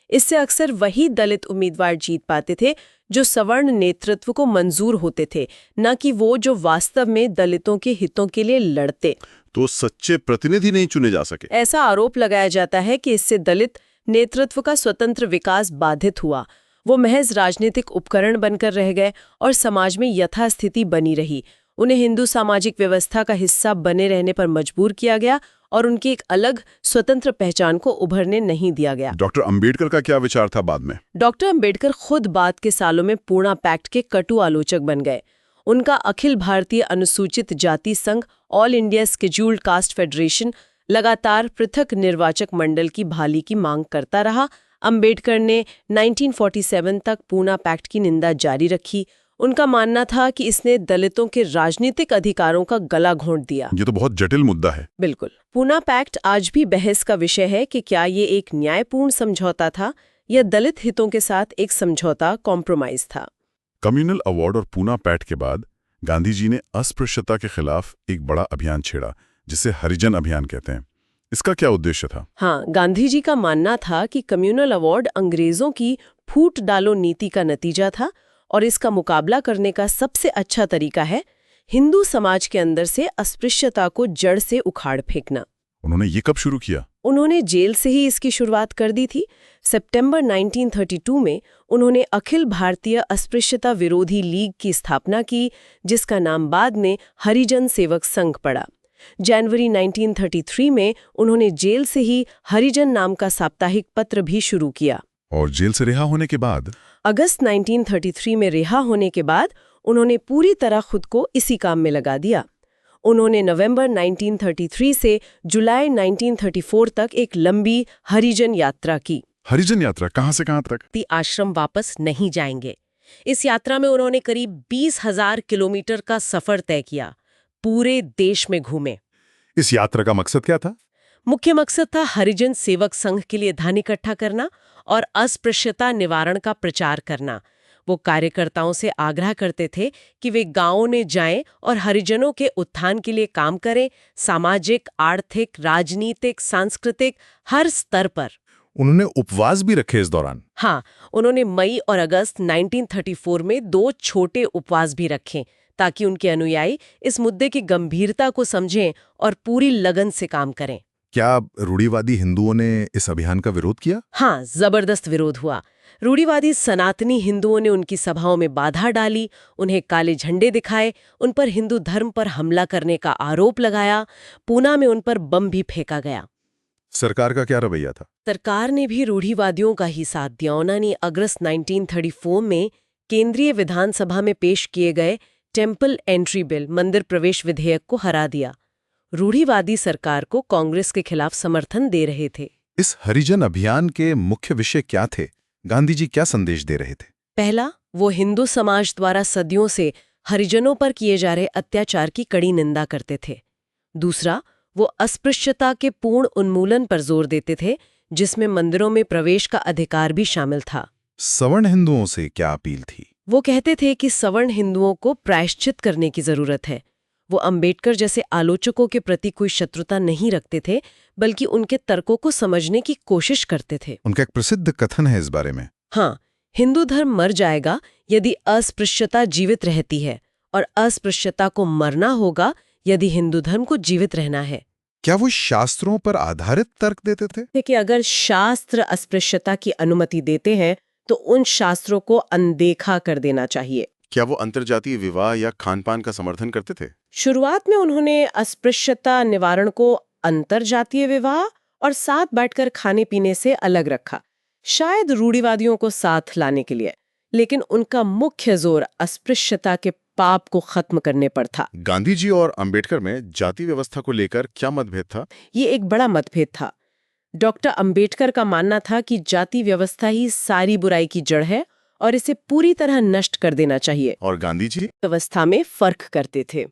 इससे अक्सर वही दलित उम्मीदवार जीत पाते थे जो सवर्ण नेतृत्व को मंजूर होते थे, न कि वो जो वास्तव में दलितों के हितों के लिए लड़ते। तो सच्चे प्रतिनिधि नहीं चुने जा सके। ऐसा आरोप लगाया जाता है कि इससे दलित नेतृत्व का स्वतंत्र विकास बाधित हुआ। वो महज राजनीतिक उपकरण बनकर रह गए और समाज में यथास्थिति बनी रही। उन्हें हिंदू सामाजिक व्यवस्था का हिस्सा बने रहने पर मजबूर किया गया और उनकी एक अलग स्वतंत्र पहचान को उभरने नहीं दिया गया। डॉक्टर अंबेडकर का क्या विचार था बाद में? डॉक्टर अंबेडकर खुद बाद के सालों में पूर्णा पैक्ट के कटु आलोचक बन गए। उनका अखिल भारतीय अनुसूचित जाति संघ, all India scheduled cast federation लगातार पृथक निर्वाचक मंडल की बहाली की मांग करता रहा। अंबेडकर ने 1947 तक पूर्णा पैक्ट की निंदा जारी रखी। उनका मानना था कि इसने दलितों के राजनीतिक अधिकारों का गला घोंट दिया। ये तो बहुत जटिल मुद्दा है। बिल्कुल। पूर्णा पैक्ट आज भी बहस का विषय है कि क्या ये एक न्यायपूर्ण समझौता था या दलित हितों के साथ एक समझौता, कॉम्प्रोमाइज था। कम्युनल अवार्ड और पूना पैक्ट के बाद गांधी जी ने अस्पृश्यता के खिलाफ एक बड़ा अभियान छेड़ा, जिसे हरिजन अभियान कहते हैं। इसका क्या उद्देश्य था? हाँ, गांधी जी का मानना था कि कम्युनल अवार्ड अंग्रेजों की फूट डालो नीति का नतीजा था और इसका मुकाबला करने का सबसे अच्छा तरीका है हिंदू समाज के अंदर से अस्पृश्यता को जड़ से उखाड़ फेंकना। उन्होंने ये कब शुरू किया? उन्होंने जेल से ही इसकी शुरुआत कर दी थी। सितंबर 1932 में उन्होंने अखिल भारतीय अस्पृश्यता विरोधी लीग की स्थापना की, जिसका नाम बाद में हरिजन सेवक संघ पड़ा। जनवरी 1933 में उन्होंने जेल से ही हरिजन नाम का साप्ताहिक पत्र भी शुरू किया। और जेल से रिहा होने के बाद अगस्त 1933 में रिहा होने के बाद उन्होंने पूरी तरह खुद को इसी काम में लगा दिया। उन्होंने नवंबर 1933 से जुलाई 1934 तक एक लंबी हरिजन यात्रा की। हरिजन यात्रा कहां से कहां तक? आश्रम वापस नहीं जाएंगे। इस यात्रा में उन्होंने करीब 20,000 किलोमीटर का सफर तय किया, पूरे देश में घूमे। इस यात्रा का मकसद क्या था? मुख्य मकसद था हरिजन सेवक संघ के लिए धन इकट्ठा करना और अस्पृश्यता निवारण का प्रचार करना। वो कार्यकर्ताओं से आग्रह करते थे कि वे गांवों में जाएं और हरिजनों के उत्थान के लिए काम करें, सामाजिक, आर्थिक, राजनीतिक, सांस्कृतिक हर स्तर पर। उन्होंने उपवास भी रखे इस दौरान। हाँ, उन्होंने मई और अगस्त 1934 में 2 छोटे उपवास भी रखे ताकि उनके अनुयायी इस मुद्दे की गंभीरता को समझें और पूरी लगन से काम करें। क्या रूढ़िवादी हिंदुओं ने इस अभियान का विरोध किया? हाँ, जबरदस्त विरोध हुआ। रूढ़िवादी सनातनी हिंदुओं ने उनकी सभाओं में बाधा डाली, उन्हें काले झंडे दिखाए, उन पर हिंदू धर्म पर हमला करने का आरोप लगाया। पूना में उन पर बम भी फेंका गया। सरकार का क्या रवैया था? सरकार ने भी रूढ़िवादियों का ही साथ दिया। उन्होंने अगस्त 1934 में केंद्रीय विधानसभा में पेश किए गए टेम्पल एंट्री बिल, मंदिर प्रवेश विधेयक को हरा दिया। रूढ़िवादी सरकार को कांग्रेस के खिलाफ समर्थन दे रहे थे। इस हरिजन अभियान के मुख्य विषय क्या थे? गांधी जी क्या संदेश दे रहे थे? पहला, वो हिंदू समाज द्वारा सदियों से हरिजनों पर किए जा रहे अत्याचार की कड़ी निंदा करते थे। दूसरा, वो अस्पृश्यता के पूर्ण उन्मूलन पर जोर देते थे, जिसमें मंदिरों में प्रवेश का अधिकार भी शामिल था। सवर्ण हिंदुओं से क्या अपील थी? वो कहते थे कि सवर्ण हिंदुओं को प्रायश्चित करने की जरूरत है। वो अंबेडकर जैसे आलोचकों के प्रति कोई शत्रुता नहीं रखते थे, बल्कि उनके तर्कों को समझने की कोशिश करते थे। उनका एक प्रसिद्ध कथन है इस बारे में। हाँ, हिंदू धर्म मर जाएगा यदि अस्पृश्यता जीवित रहती है, और अस्पृश्यता को मरना होगा यदि हिंदू धर्म को जीवित रहना है। क्या वो शास्त्रों पर आधारित तर्क देते थे? कि अगर शास्त्र अस्पृश्यता की अनुमति देते हैं तो उन शास्त्रों को अनदेखा कर देना चाहिए। क्या वो अंतर्जातीय विवाह या खानपान का समर्थन करते थे? शुरुआत में उन्होंने अस्पृश्यता निवारण को अंतर्जातीय विवाह और साथ बैठकर खाने पीने से अलग रखा, शायद रूढ़िवादियों को साथ लाने के लिए, लेकिन उनका मुख्य जोर अस्पृश्यता के पाप को खत्म करने पर था। गांधी जी और अंबेडकर में जाति व्यवस्था को लेकर क्या मतभेद था? ये एक बड़ा मतभेद था। डॉक्टर अंबेडकर का मानना था कि जाति व्यवस्था ही सारी बुराई की जड़ है और इसे पूरी तरह नष्ट कर देना चाहिए। और गांधी जी व्यवस्था में फर्क करते थे।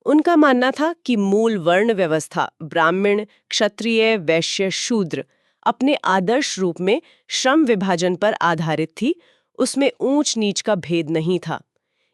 उनका मानना था कि मूल वर्ण व्यवस्था ब्राह्मण, क्षत्रिय, वैश्य, शूद्र अपने आदर्श रूप में श्रम विभाजन पर आधारित थी। उसमें ऊंच नीच का भेद नहीं था।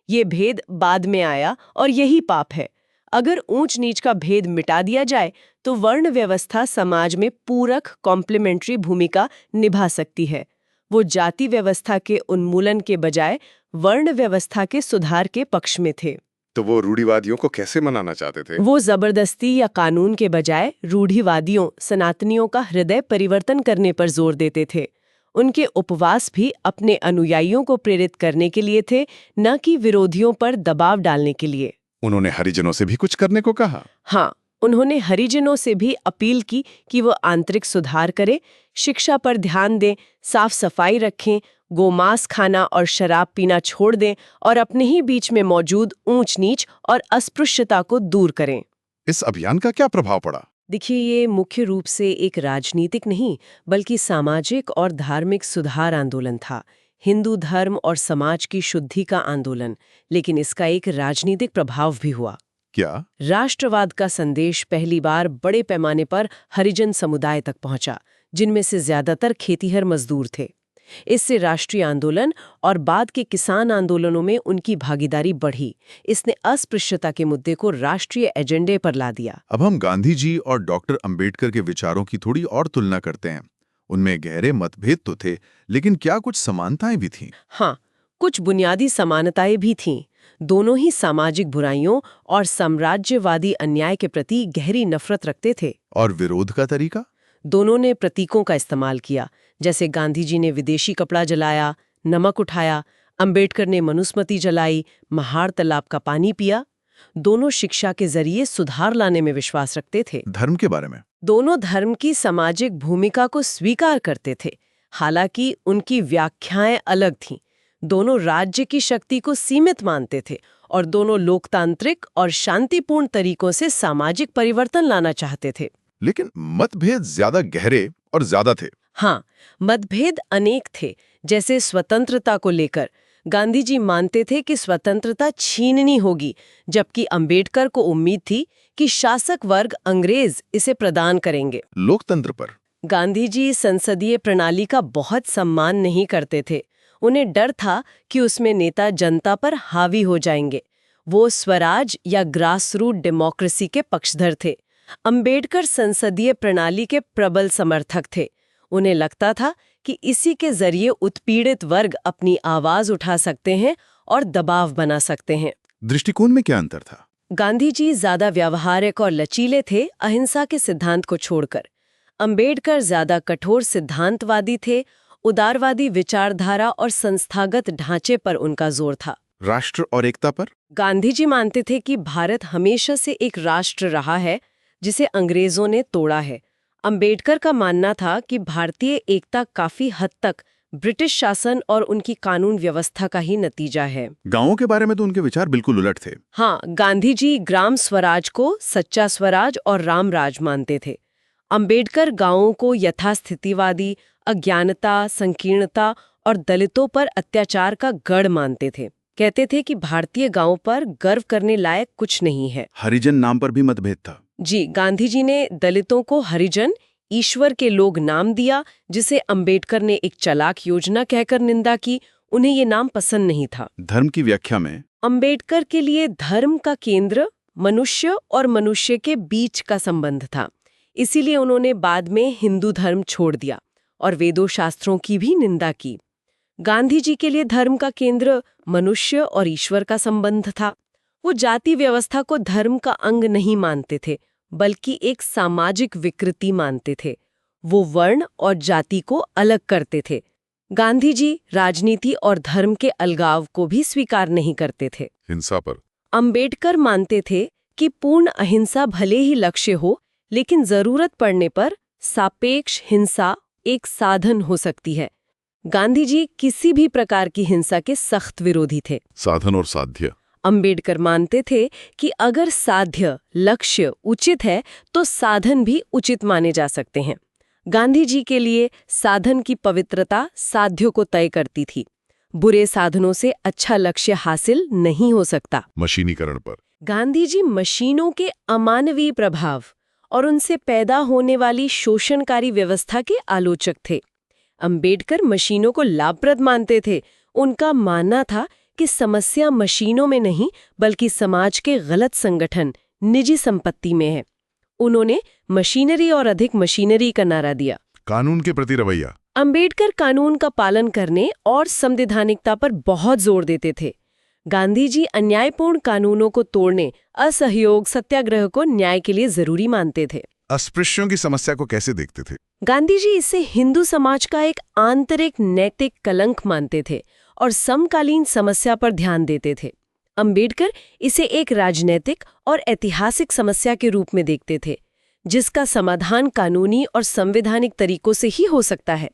ये भेद बाद में आया और यही पाप है। अगर ऊंच नीच का भेद मिटा दिया जाए तो वर्ण व्यवस्था समाज में पूरक कॉम्प्लीमेंट्री भूमिका निभा सकती है। वो जाति व्यवस्था के उन्मूलन के बजाय वर्ण व्यवस्था के सुधार के पक्ष में थे। तो वो रूढ़िवादियों को कैसे मनाना चाहते थे? वो जबरदस्ती या कानून के बजाय रूढ़िवादियों सनातनियों का हृदय परिवर्तन करने पर जोर देते थे। उनके उपवास भी अपने अनुयायियों को प्रेरित करने के लिए थे, न कि विरोधियों पर दबाव डालने के लिए। उन्होंने हरिजनों से भी कुछ करने को कहा। हाँ, उन्होंने हरिजनों से भी अपील की कि वो आंतरिक सुधार करें, शिक्षा पर ध्यान दें, साफ सफाई रखें, गोमांस खाना और शराब पीना छोड़ दें और अपने ही बीच में मौजूद ऊंच नीच और अस्पृश्यता को दूर करें। इस अभियान का क्या प्रभाव पड़ा? देखिए, ये मुख्य रूप से एक राजनीतिक नहीं बल्कि सामाजिक और धार्मिक सुधार आंदोलन था। हिंदू धर्म और समाज की शुद्धि का आंदोलन, लेकिन इसका एक राजनीतिक प्रभाव भी हुआ। क्या? राष्ट्रवाद का संदेश पहली बार बड़े पैमाने पर हरिजन समुदाय तक पहुंचा, जिनमें से ज्यादातर खेतीहर मजदूर थे। इससे राष्ट्रीय आंदोलन और बाद के किसान आंदोलनों में उनकी भागीदारी बढ़ी। इसने अस्पृश्यता के मुद्दे को राष्ट्रीय एजेंडे पर ला दिया। अब हम गांधी जी और डॉक्टर अंबेडकर के विचारों की थोड़ी और तुलना करते हैं। उनमें गहरे मतभेद तो थे, लेकिन क्या कुछ समानताएं भी थीं? हाँ, कुछ बुनियादी समानताएं भी थीं। दोनों ही सामाजिक बुराइयों और साम्राज्यवादी अन्याय के प्रति गहरी नफरत रखते थे। और विरोध का तरीका? दोनों ने प्रतीकों का इस्तेमाल किया, जैसे गांधी जी ने विदेशी कपड़ा जलाया, नमक उठाया, अंबेडकर ने मनुस्मृति जलाई, महार तालाब का पानी पिया। दोनों शिक्षा के जरिए सुधार लाने में विश्वास रखते थे। धर्म के बारे में? दोनों धर्म की सामाजिक भूमिका को स्वीकार करते थे, हालांकि उनकी व्याख्याएं अलग थीं। दोनों राज्य की शक्ति को सीमित मानते थे और दोनों लोकतांत्रिक और शांतिपूर्ण तरीकों से सामाजिक परिवर्तन लाना चाहते थे। लेकिन मतभेद ज्यादा गहरे और ज्यादा थे। हाँ, मतभेद अनेक थे, जैसे स्वतंत्रता को लेकर। गांधी जी मानते थे कि स्वतंत्रता छीननी होगी, जबकि अंबेडकर को उम्मीद थी कि शासक वर्ग अंग्रेज इसे प्रदान करेंगे। लोकतंत्र पर गांधी जी संसदीय प्रणाली का बहुत सम्मान नहीं करते थे। उन्हें डर था कि उसमें नेता जनता पर हावी हो जाएंगे। वो स्वराज या ग्रासरूट डेमोक्रेसी के पक्षधर थे। अंबेडकर संसदीय प्रणाली के प्रबल समर्थक थे। उन्हें लगता था कि इसी के जरिए उत्पीड़ित वर्ग अपनी आवाज उठा सकते हैं और दबाव बना सकते हैं। दृष्टिकोण में क्या अंतर था? गांधी जी ज्यादा व्यावहारिक और लचीले थे, अहिंसा के सिद्धांत को छोड़कर। अंबेडकर ज्यादा कठोर सिद्धांतवादी थे, उदारवादी विचारधारा और संस्थागत ढांचे पर उनका जोर था। राष्ट्र और एकता पर? गांधी जी मानते थे कि भारत हमेशा से एक राष्ट्र रहा है जिसे अंग्रेजों ने तोड़ा है। अंबेडकर का मानना था कि भारतीय एकता काफी हद तक ब्रिटिश शासन और उनकी कानून व्यवस्था का ही नतीजा है। गांवों के बारे में तो उनके विचार बिल्कुल उलट थे। हाँ, गांधी जी ग्राम स्वराज को सच्चा स्वराज और राम राज मानते थे। अंबेडकर गांवों को यथास्थितिवादी, अज्ञानता, संकीर्णता और दलितों पर अत्याचार का गढ़ मानते थे। कहते थे कि भारतीय गांवों पर गर्व करने लायक कुछ नहीं है। हरिजन नाम पर भी मतभेद था। जी, गांधी जी ने दलितों को हरिजन, ईश्वर के लोग नाम दिया, जिसे अंबेडकर ने एक चालाक योजना कहकर निंदा की। उन्हें ये नाम पसंद नहीं था। धर्म की व्याख्या में अंबेडकर के लिए धर्म का केंद्र मनुष्य और मनुष्य के बीच का संबंध था। इसीलिए उन्होंने बाद में हिंदू धर्म छोड़ दिया और वेदों शास्त्रों की भी निंदा की। गांधी जी के लिए धर्म का केंद्र मनुष्य और ईश्वर का संबंध था। वो जाति व्यवस्था को धर्म का अंग नहीं मानते थे, बल्कि एक सामाजिक विकृति मानते थे। वो वर्ण और जाति को अलग करते थे। गांधी जी राजनीति और धर्म के अलगाव को भी स्वीकार नहीं करते थे। हिंसा पर? अंबेडकर मानते थे कि पूर्ण अहिंसा भले ही लक्ष्य हो, लेकिन जरूरत पड़ने पर सापेक्ष हिंसा एक साधन हो सकती है। गांधी जी किसी भी प्रकार की हिंसा के सख्त विरोधी थे। साधन और साध्य? अंबेडकर मानते थे कि अगर साध्य लक्ष्य उचित है तो साधन भी उचित माने जा सकते हैं। गांधी जी के लिए साधन की पवित्रता साध्य को तय करती थी। बुरे साधनों से अच्छा लक्ष्य हासिल नहीं हो सकता। मशीनीकरण पर? गांधी जी मशीनों के अमानवीय प्रभाव और उनसे पैदा होने वाली शोषणकारी व्यवस्था के आलोचक थे। अंबेडकर मशीनों को लाभप्रद मानते थे। उनका मानना था कि समस्या मशीनों में नहीं, बल्कि समाज के गलत संगठन, निजी संपत्ति में है। उन्होंने मशीनरी और अधिक मशीनरी का नारा दिया। कानून के प्रति रवैया। अंबेडकर कानून का पालन करने और संवैधानिकता पर बहुत जोर देते थे। गांधी जी अन्यायपूर्ण कानूनों को तोड़ने, असहयोग सत्याग्रह को न्याय के लिए जरूरी मानते थे। अस्पृश्यों की समस्या को कैसे देखते थे? गांधी जी इसे हिंदू समाज का एक आंतरिक नैतिक कलंक मानते थे और समकालीन समस्या पर ध्यान देते थे। अंबेडकर इसे एक राजनीतिक और ऐतिहासिक समस्या के रूप में देखते थे, जिसका समाधान कानूनी और संवैधानिक तरीकों से ही हो सकता है।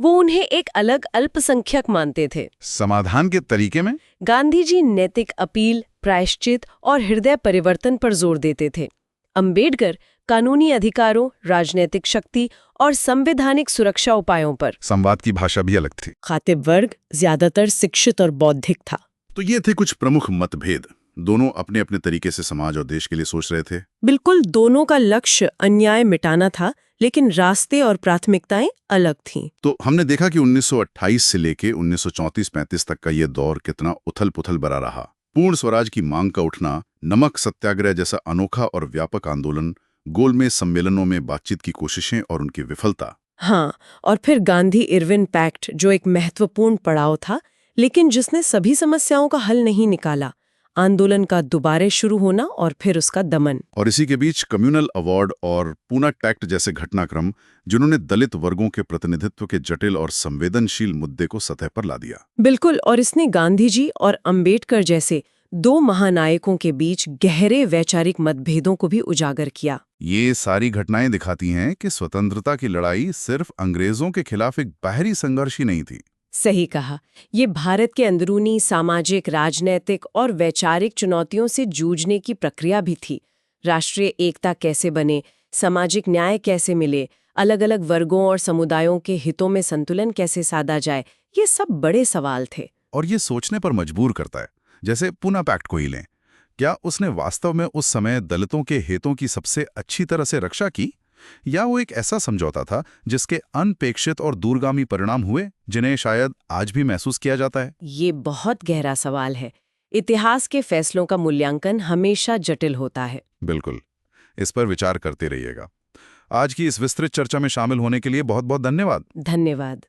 वो उन्हें एक अलग अल्पसंख्यक मानते थे। समाधान के तरीके में गांधी जी नैतिक अपील, प्रायश्चित और हृदय परिवर्तन पर जोर देते थे। अंबेडकर कानूनी अधिकारों, राजनीतिक शक्ति और संवैधानिक सुरक्षा उपायों पर। संवाद की भाषा भी अलग थी। खातिब वर्ग ज्यादातर शिक्षित और बौद्धिक था। तो ये थे कुछ प्रमुख मतभेद। दोनों अपने अपने तरीके से समाज और देश के लिए सोच रहे थे। बिल्कुल, दोनों का लक्ष्य अन्याय मिटाना था, लेकिन रास्ते और प्राथमिकताएं अलग थीं। तो हमने देखा कि 1928 से लेके 1934-35 तक का ये दौर कितना उथल-पुथल भरा रहा। पूर्ण स्वराज की मांग का उठना, नमक सत्याग्रह जैसा अनोखा और व्यापक आंदोलन, गोलमेज सम्मेलनों में बातचीत की कोशिशें और उनकी विफलता। हाँ, और फिर गांधी-इरविन पैक्ट, जो एक महत्वपूर्ण पड़ाव था, लेकिन जिसने सभी समस्याओं का हल नहीं निकाला। आंदोलन का दोबारे शुरू होना और फिर उसका दमन। और इसी के बीच कम्युनल अवार्ड और पूना पैक्ट जैसे घटनाक्रम, जिन्होंने दलित वर्गों के प्रतिनिधित्व के जटिल और संवेदनशील मुद्दे को सतह पर ला दिया। बिल्कुल, और इसने गांधी जी और अंबेडकर जैसे दो महानायकों के बीच गहरे वैचारिक मतभेदों को भी उजागर किया। ये सारी घटनाएं दिखाती हैं कि स्वतंत्रता की लड़ाई सिर्फ अंग्रेजों के खिलाफ एक बाहरी संघर्ष ही नहीं थी। सही कहा, ये भारत के अंदरूनी सामाजिक, राजनैतिक और वैचारिक चुनौतियों से जूझने की प्रक्रिया भी थी। राष्ट्रीय एकता कैसे बने, सामाजिक न्याय कैसे मिले, अलग अलग वर्गों और समुदायों के हितों में संतुलन कैसे साधा जाए, ये सब बड़े सवाल थे। और ये सोचने पर मजबूर करता है। जैसे पूना पैक्ट को ही लें, क्या उसने वास्तव में उस समय दलितों के हितों की सबसे अच्छी तरह से रक्षा की, या वो एक ऐसा समझौता था जिसके अनपेक्षित और दूरगामी परिणाम हुए, जिन्हें शायद आज भी महसूस किया जाता है? ये बहुत गहरा सवाल है। इतिहास के फैसलों का मूल्यांकन हमेशा जटिल होता है। बिल्कुल, इस पर विचार करते रहिएगा। आज की इस विस्तृत चर्चा में शामिल होने के लिए बहुत बहुत धन्यवाद। धन्यवाद।